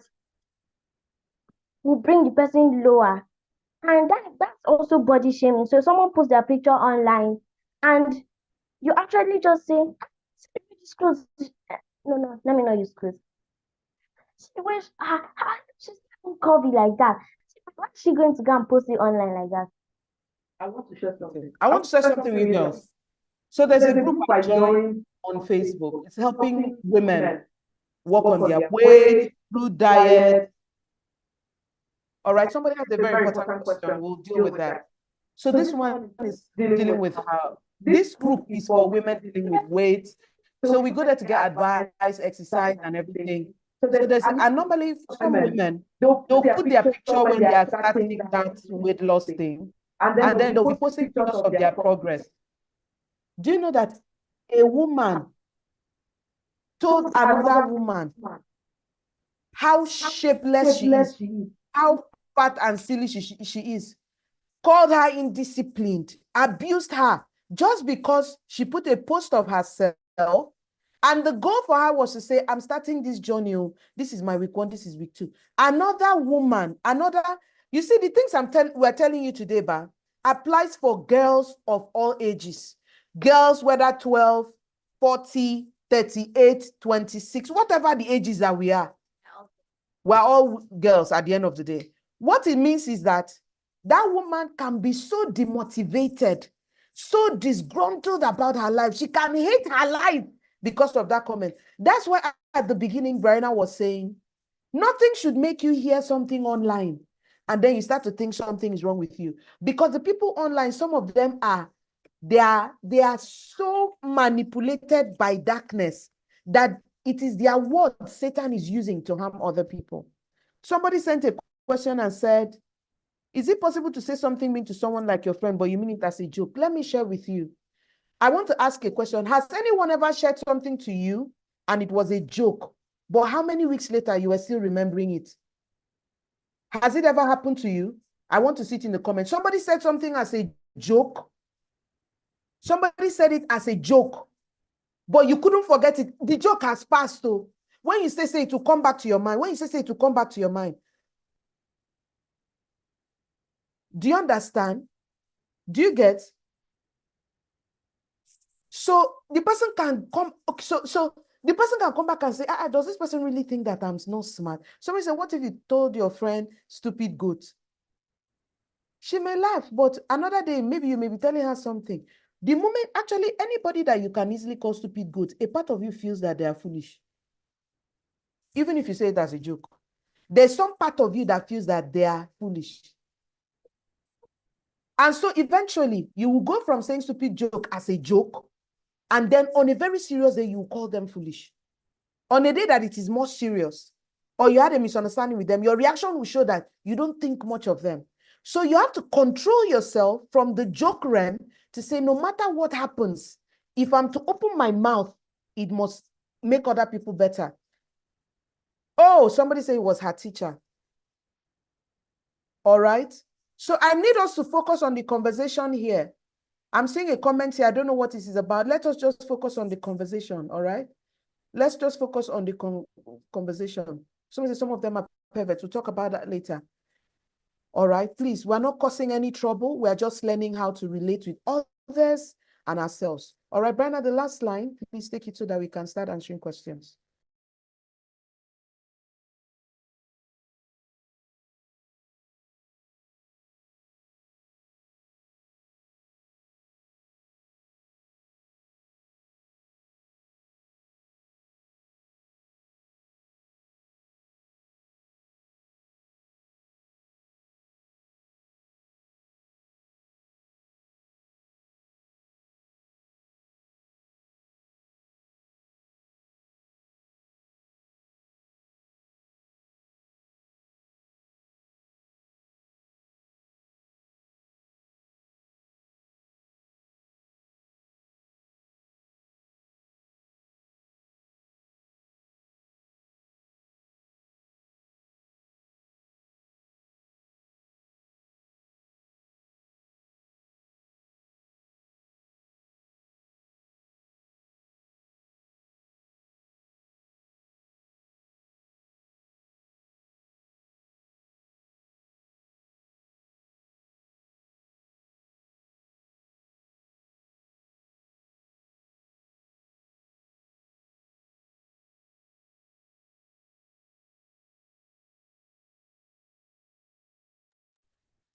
will bring the person lower. And that's also body shaming. So someone posts their picture online and you actually just say, "See, this clothes. No, let me not use clothes. She wears she's not curvy like that. Why is she going to go and post it online like that?"
I want to share something. I want to share something with you. So there's a group I joined on Facebook. It's helping women work on their weight, through diet. All right, somebody has a very important question. We'll deal with that. So this one is dealing with how this group is for women dealing with weight. So we go there to get advice, exercise, and everything. So there's and normally for some women, they'll put their picture when they are starting that weight loss thing, and then they'll be posting pictures of their progress. Do you know that a woman told another woman how shapeless she is, how fat and silly she is, called her indisciplined, abused her just because she put a post of herself. And the goal for her was to say, I'm starting this journey. This is my week 1, this is week 2. Another woman, you see, the things we're telling you today, applies for girls of all ages. Girls, whether 12, 40, 38, 26, whatever the ages that we are. We're all girls at the end of the day. What it means is that woman can be so demotivated, so disgruntled about her life. She can hate her life because of that comment. That's why at the beginning, Brianna was saying, nothing should make you hear something online and then you start to think something is wrong with you. Because the people online, some of them they are so manipulated by darkness that it is their word Satan is using to harm other people. Somebody sent a question and said, is it possible to say something mean to someone like your friend, but you mean it as a joke? Let me share with you. I want to ask a question. Has anyone ever shared something to you and it was a joke, but how many weeks later you were still remembering it? Has it ever happened to you? I want to see it in the comments. Somebody said something as a joke. Somebody said it as a joke, but you couldn't forget it. The joke has passed though. When you say it will come back to your mind. When you say it will come back to your mind. Do you understand? Do you get? So the person can come, so the person can come back and say, does this person really think that I'm not smart? Somebody said, what if you told your friend stupid goat? She may laugh, but another day, maybe you may be telling her something. The moment, actually, anybody that you can easily call stupid goat, a part of you feels that they are foolish. Even if you say it as a joke. There's some part of you that feels that they are foolish. And so eventually, you will go from saying stupid joke as a joke, and then on a very serious day, you will call them foolish. On a day that it is more serious, or you had a misunderstanding with them, your reaction will show that you don't think much of them. So you have to control yourself from the joke realm to say, no matter what happens, if I'm to open my mouth, it must make other people better. Oh, somebody said it was her teacher. All right. So I need us to focus on the conversation here. I'm seeing a comment here. I don't know what this is about. Let us just focus on the conversation, all right? Let's just focus on the conversation. Some of them are perverts. We'll talk about that later. All right, please, we're not causing any trouble. We're just learning how to relate with others and ourselves. All right, Brianna, the last line, please take it so that we can start answering questions.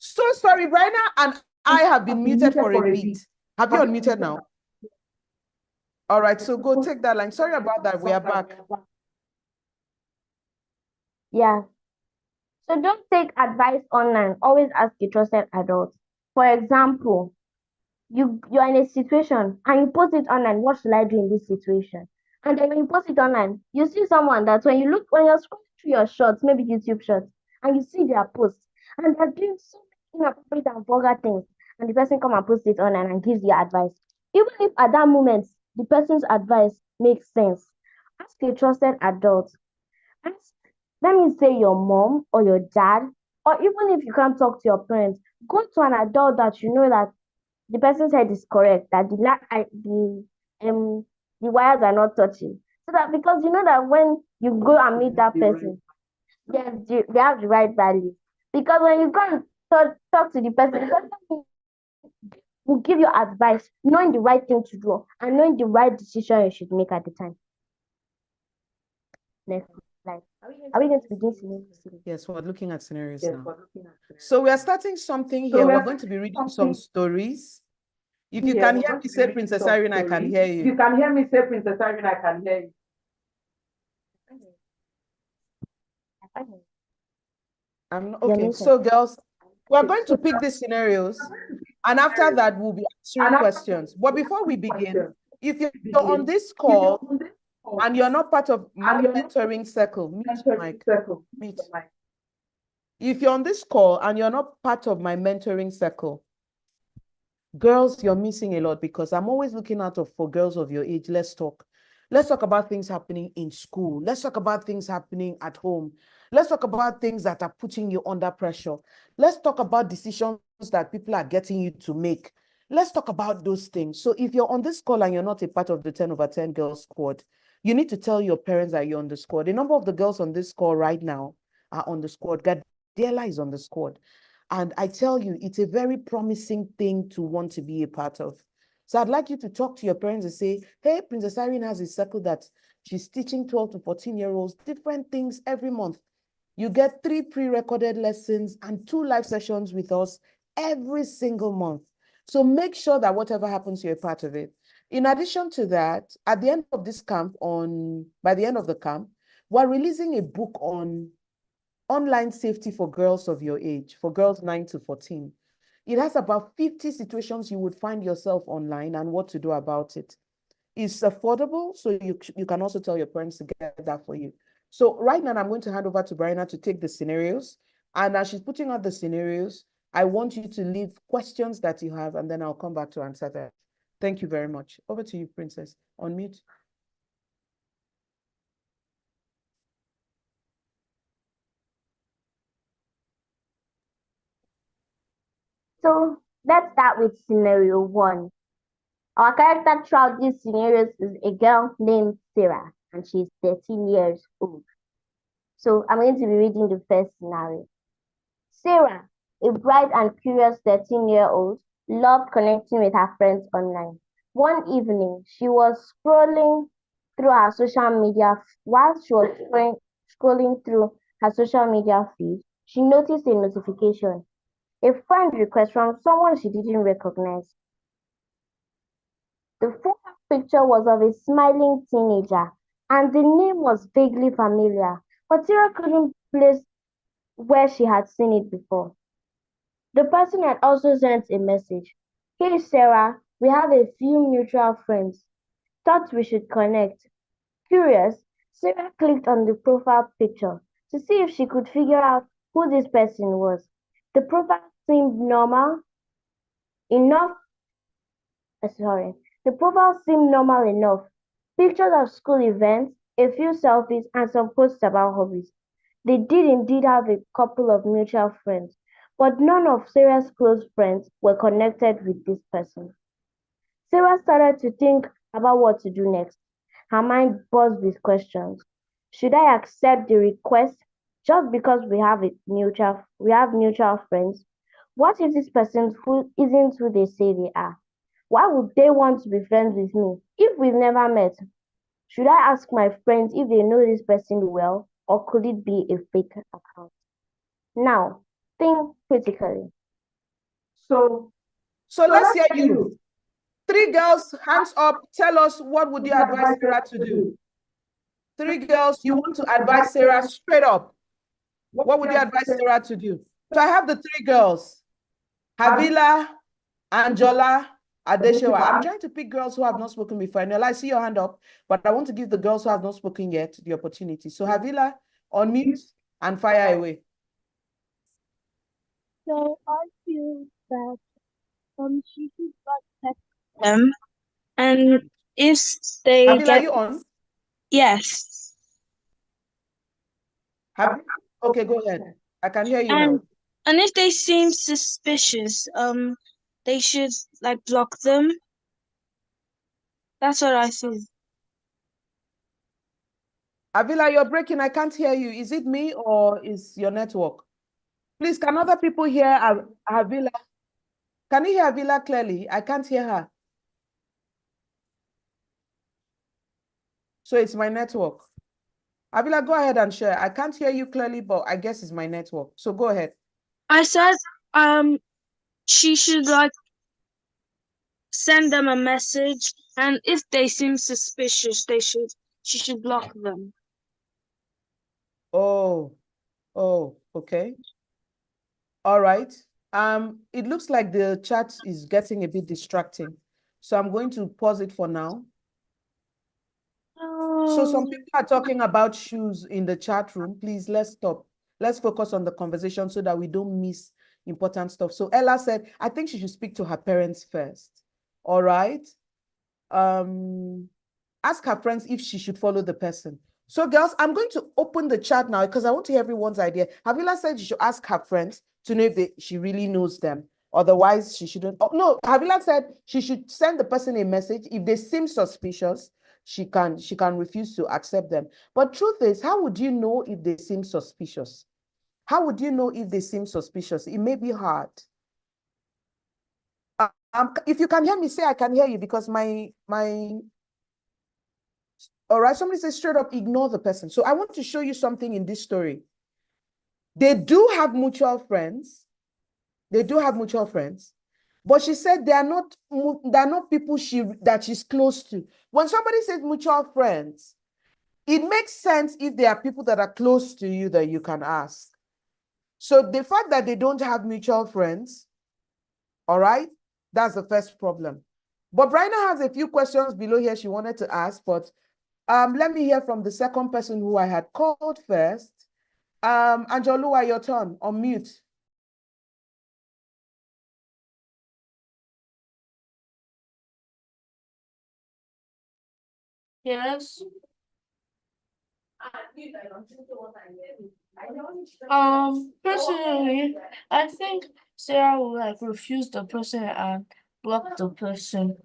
So sorry, Brianna and I have been muted for a bit. Have you unmuted now? All right, so go take that line. Sorry about that. We are back.
Yeah. So don't take advice online. Always ask a trusted adult. For example, you're in a situation and you post it online, what should I do in this situation? And then when you post it online, you see someone that when you're scrolling through your shorts, maybe YouTube shorts, and you see their posts, and they're doing so many inappropriate and vulgar things, and the person come and post it online and gives you advice. Even if at that moment the person's advice makes sense, ask a trusted adult. Ask, let me say your mom or your dad, or even if you can't talk to your parents, go to an adult that you know that the person's head is correct, that the wires are not touching. So that because you know that when you go and meet that person, yes, they have the right value. Because when you go and talk to the person will give you advice, knowing the right thing to do and knowing the right decision you should make at the time. Next slide. Are we going to begin scenarios?
Yes, we're looking at scenarios now. So we are starting something here. We're going to be reading some stories. If you can hear me, say Princess Irene, I can hear you.
You can hear me, say Princess Irene, I can hear you.
Okay, so girls, we're going to pick these scenarios, and after that, we'll be answering questions. But before we begin, if you're on this call and you're not part of my mentoring circle, mute mic. Mute. If you're on this call and you're not part of my mentoring circle, girls, you're missing a lot because I'm always looking out for girls of your age. Let's talk. Let's talk about things happening in school. Let's talk about things happening at home. Let's talk about things that are putting you under pressure. Let's talk about decisions that people are getting you to make. Let's talk about those things. So if you're on this call and you're not a part of the 10 over 10 girls squad, you need to tell your parents that you're on the squad. The number of the girls on this call right now are on the squad. Gadiela is on the squad. And I tell you, it's a very promising thing to want to be a part of. So I'd like you to talk to your parents and say, hey, Princess Irene has a circle that she's teaching 12 to 14-year-olds different things every month. You get 3 pre-recorded lessons and 2 live sessions with us every single month. So make sure that whatever happens, you're a part of it. In addition to that, at the end of this camp, by the end of the camp, we're releasing a book on online safety for girls of your age, for girls 9 to 14. It has about 50 situations you would find yourself online and what to do about it. It's affordable, so you can also tell your parents to get that for you. So right now, I'm going to hand over to Brianna to take the scenarios. And as she's putting out the scenarios, I want you to leave questions that you have, and then I'll come back to answer that. Thank you very much. Over to you, Princess. Unmute.
So Let's start with scenario 1. Our character throughout these scenarios is a girl named Sarah, and she's 13 years old. So I'm going to be reading the first scenario. Sarah, a bright and curious 13-year-old, loved connecting with her friends online. One evening, she was scrolling through her social media. While she was scrolling through her social media feed, she noticed a notification, a friend request from someone she didn't recognize. The profile picture was of a smiling teenager, and the name was vaguely familiar, but Sarah couldn't place where she had seen it before. The person had also sent a message. Hey Sarah, we have a few mutual friends. Thought we should connect. Curious, Sarah clicked on the profile picture to see if she could figure out who this person was. The profile seemed normal enough. Sorry. The profile seemed normal enough. Pictures of school events, a few selfies, and some posts about hobbies. They did indeed have a couple of mutual friends, but none of Sarah's close friends were connected with this person. Sarah started to think about what to do next. Her mind buzzed with questions. Should I accept the request just because we have mutual friends? What if this person who isn't who they say they are? Why would they want to be friends with me if we've never met? Should I ask my friends if they know this person well, or could it be a fake account? Now, think critically.
So
let's hear
let's hear
you.
you.
3 girls, hands up. Tell us, what would you advise
Advise
Sarah
us
to do? 3 girls, you want to advise
Sarah
Sarah straight up. What would you
advise
advise Sarah to do? So I have the 3 girls. Havila, Anjola, Adeshewa. I'm trying to pick girls who have not spoken before. Nella, I see your hand up, but I want to give the girls who have not spoken yet the opportunity. So Havila, unmute and fire away.
So I feel that she should contact them, and if they
Havila,
get
are you on?
yes,
Okay, go ahead. I can hear you
and
now.
and if they seem suspicious, they should like block them. That's what I think.
Avila, you're breaking. I can't hear you. Is it me or is your network? Please, can other people hear Avila? Can you hear Avila clearly? I can't hear her. So it's my network. Avila, go ahead and share. I can't hear you clearly, but I guess it's my network. So go ahead.
I said she should like send them a message, and if they seem suspicious, she should block them.
Oh, okay. All right. It looks like the chat is getting a bit distracting. So I'm going to pause it for now. So some people are talking about shoes in the chat room. Please, let's stop. Let's focus on the conversation so that we don't miss important stuff. So Ella said, I think she should speak to her parents first. All right. Ask her friends if she should follow the person. So girls, I'm going to open the chat now because I want to hear everyone's idea. Havila said she should ask her friends to know if she really knows them. Otherwise, she shouldn't. Oh, no, Havila said she should send the person a message. If they seem suspicious, she can refuse to accept them. But truth is, how would you know if they seem suspicious? How would you know if they seem suspicious? It may be hard. If you can hear me, say I can hear you because my all right, somebody says straight up, ignore the person. So I want to show you something in this story. They do have mutual friends. They do have mutual friends. But she said they are not people that she's close to. When somebody says mutual friends, it makes sense if there are people that are close to you that you can ask. So the fact that they don't have mutual friends, all right, that's the first problem. But Bryna has a few questions below here she wanted to ask, but let me hear from the second person who I had called first. Anjolua, your turn. Unmute.
Yes.
Personally, I think Sarah will like refuse the person and block the person.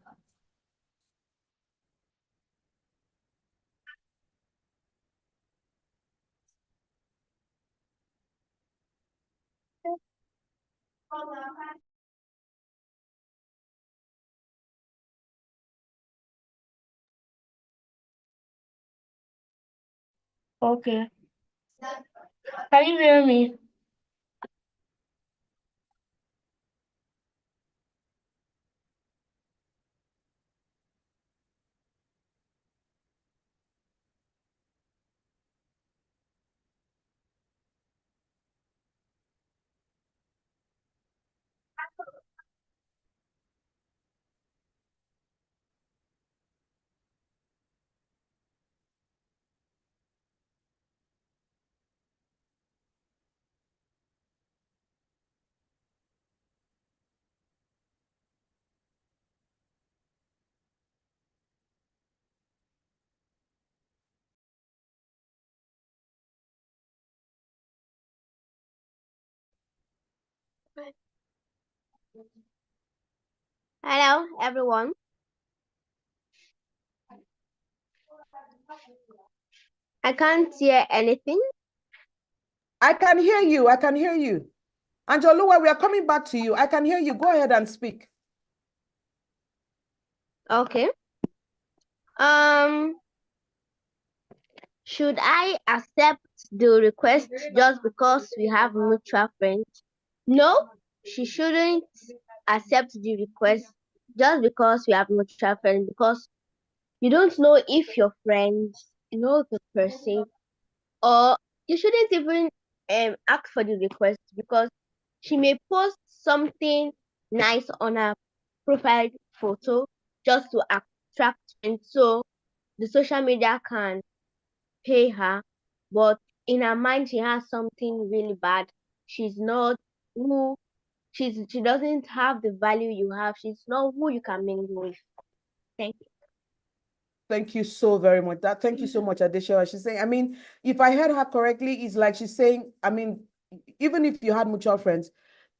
Okay. Can you hear me?
Hello, everyone. I can't hear anything.
I can hear you. I can hear you. Anjoluwa, we are coming back to you. I can hear you. Go ahead and speak.
Okay. Should I accept the request just because we have mutual friends? No, she shouldn't accept the request just because we have mutual friends, because you don't know if your friends know the person, or you shouldn't even ask for the request, because she may post something nice on her profile photo just to attract friends, so the social media can pay her, but in her mind she has something really bad. She's not who she doesn't have the value you have. She's not who you can mingle with. Thank you.
Thank you so very much. Thank you so much, Adesha. She's saying, I mean, if I heard her correctly, it's like she's saying, I mean, even if you had mutual friends,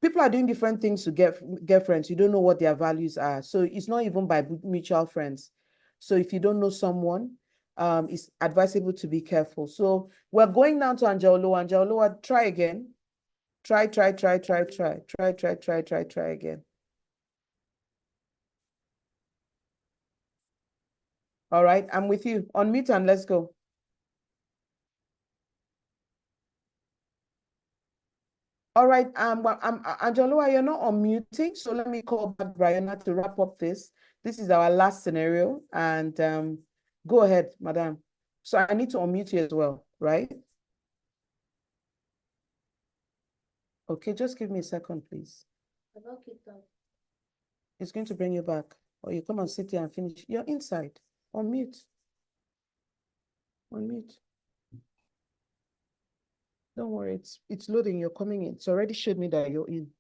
people are doing different things to get friends. You don't know what their values are. So it's not even by mutual friends. So if you don't know someone, it's advisable to be careful. So we're going down to Anjaolo. Anjaolo, try again. Try again. All right, I'm with you. Unmute and let's go. All right, Angelua, you're not unmuting, so let me call back Brianna to wrap up this. This is our last scenario, and go ahead, madam. So I need to unmute you as well, right? Okay, just give me a second, please. It's going to bring you back, or you come and sit here and finish. You're inside. Unmute. Unmute. Don't worry, it's loading. You're coming in. It's already showed me that you're in.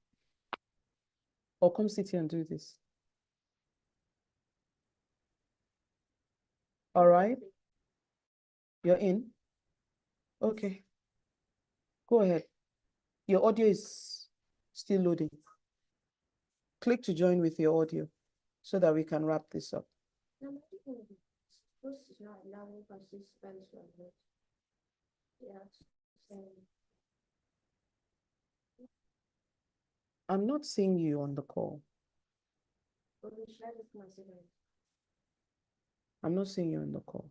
Or come sit here and do this. All right. You're in. Okay. Go ahead. Your audio is still loading. Click to join with your audio so that we can wrap this up. I'm not seeing you on the call. I'm not seeing you on the call.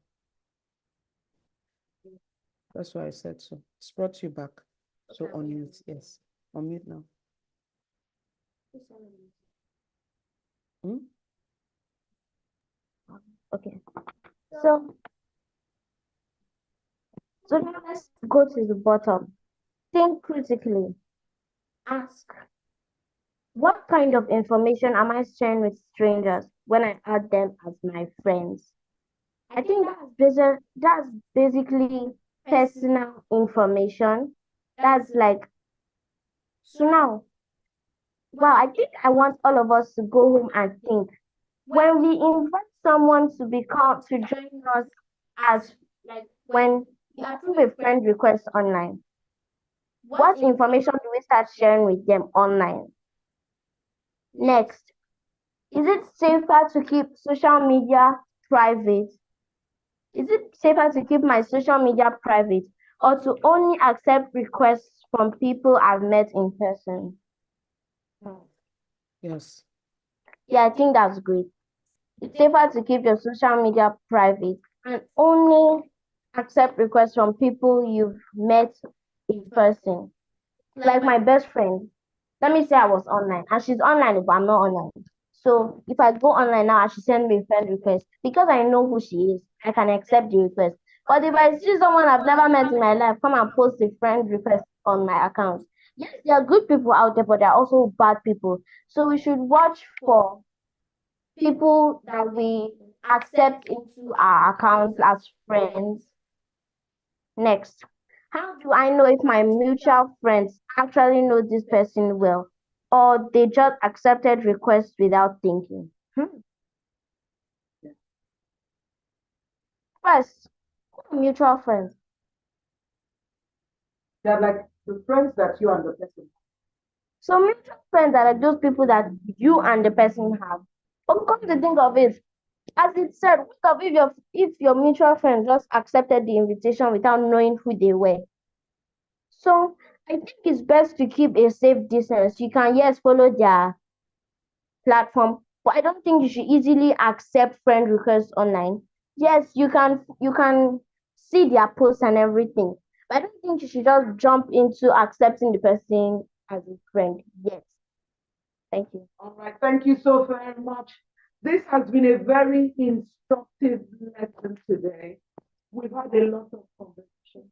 That's why I said so. It's brought you back. So unmute, yes. Unmute now. Hmm?
Okay. So now let's go to the bottom. Think critically. Ask, what kind of information am I sharing with strangers when I add them as my friends? I think that's basically personal information. That's like, so now, well, I think I want all of us to go home and think. When we invite someone to join us as, like, when We approve a friend request online. What information do we start sharing with them online? Next, is it safer to keep social media private? Is it safer to keep my social media private or to only accept requests from people I've met in person?
Yes.
Yeah, I think that's great. It's safer to keep your social media private and only accept requests from people you've met in person. Like my best friend. Let me say I was online and she's online, but I'm not online. So if I go online now and she sends me a friend request, because I know who she is, I can accept the request. But if I see someone I've never met in my life come and post a friend request on my account, yes, there are good people out there, but there are also bad people. So we should watch for people that we accept into our accounts as friends. Next, how do I know if my mutual friends actually know this person well or they just accepted requests without thinking? First, who are mutual friends?
They're like the friends that you and the person.
So mutual friends are like those people that you and the person have. But come to think of it, as it said, what if your mutual friend just accepted the invitation without knowing who they were? So I think it's best to keep a safe distance. You can, yes, follow their platform, but I don't think you should easily accept friend requests online. Yes, you can see their posts and everything, but I don't think you should just jump into accepting the person as a friend. Yes. Thank you.
All right, thank you so very much. This has been a very instructive lesson today. We've had a lot of conversation.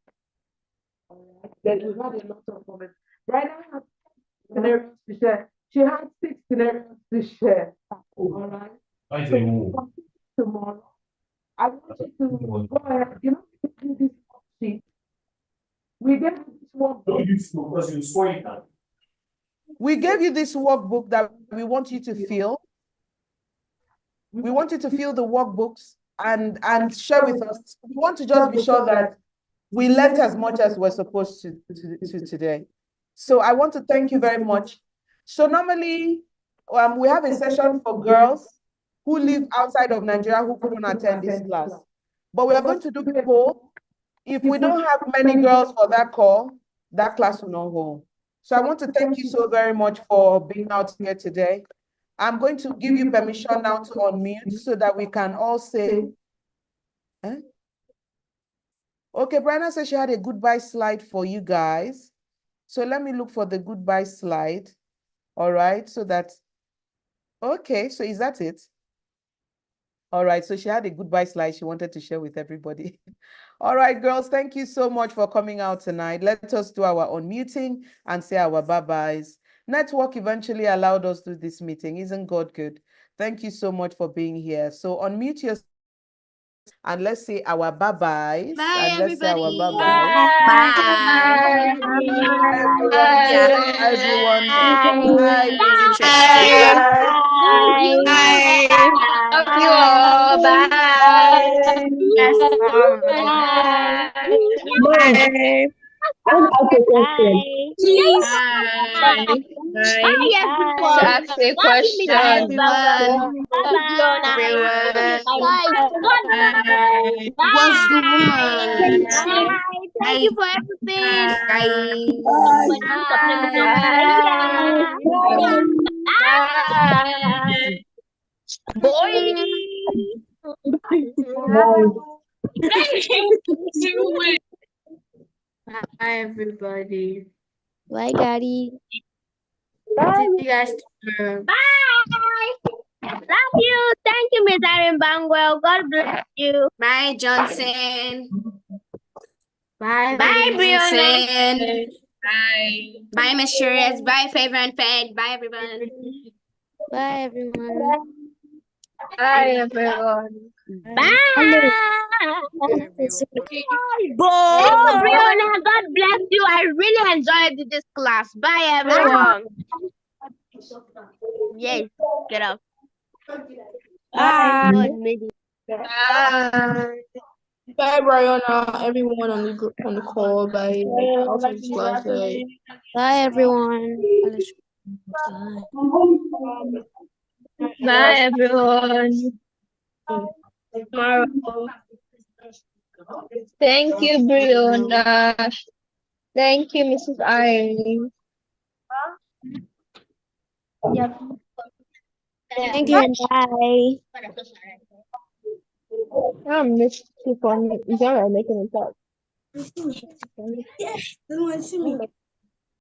All right, we've had a lot of conversation. Right now, I have scenarios to share. She had 6 scenarios to share. All right. So we'll continue tomorrow. I want you to go ahead. You know, you can do this worksheet. We gave you this workbook. We gave you this workbook that we want you to fill. We want you to fill the workbooks and share with us. We want to just be sure that we learned as much as we're supposed to today. So I want to thank you very much. So normally, we have a session for girls who live outside of Nigeria who couldn't attend this class. But we are going to do a poll. If we don't have many girls for that call, that class will not hold. So I want to thank you so very much for being out here today. I'm going to give you permission now to unmute so that we can all say, eh? Okay, Brianna said she had a goodbye slide for you guys. So let me look for the goodbye slide. All right, so that's, okay, so is that it? All right, so she had a goodbye slide she wanted to share with everybody. All right, girls, thank you so much for coming out tonight. Let us do our unmuting and say our bye-byes. Network eventually allowed us to do this meeting. Isn't God good? Thank you so much for being here. So unmute yourself and let's say our bye-byes.
Bye,
And let's say our
everybody.
bye-byes.
Bye.
Everyone, say everyone. Bye.
Bye.
Bye.
Bye. Love you all. Bye.
Yes, mom.
Bye.
Bye.
I want to ask a question.
Bye.
Bye. Bye.
Hi
So
everyone.
Bye.
ask a
Love you, Mr.
Bye,
question.
everyone.
Fiona.
Everyone.
Guys,
Bye.
What's the
thank
woman?
Bye.
thank
Bye.
you for everything.
Bye.
Everybody do supplement of
Bye.
Bye.
Bye. Boy.
Bye, everybody.
Bye, Daddy.
See you guys tomorrow.
Bye. Love you. Thank you, Miss Erin Bangwell. God bless you.
Bye, Johnson. Bye,
Bye, Brianna.
Johnson.
Bye.
Bye, Miss Sherez. Bye, Favor and Fed. Bye, everyone.
Bye, everyone.
Bye, everyone.
Bye.
Bye.
Brianna, God bless you. I really enjoyed this class. Bye, everyone.
Yes, get up.
Bye.
God made it.
Bye.
Bye, Brianna. Everyone on the call. Bye. Also, this class.
Bye, everyone.
Bye, everyone.
Tomorrow.
Thank you, Brianna. Thank you, Mrs. Irene.
Yep.
Thank you and bye.
I'm missed too funny. You're making it up.
Yeah, doesn't want to see me.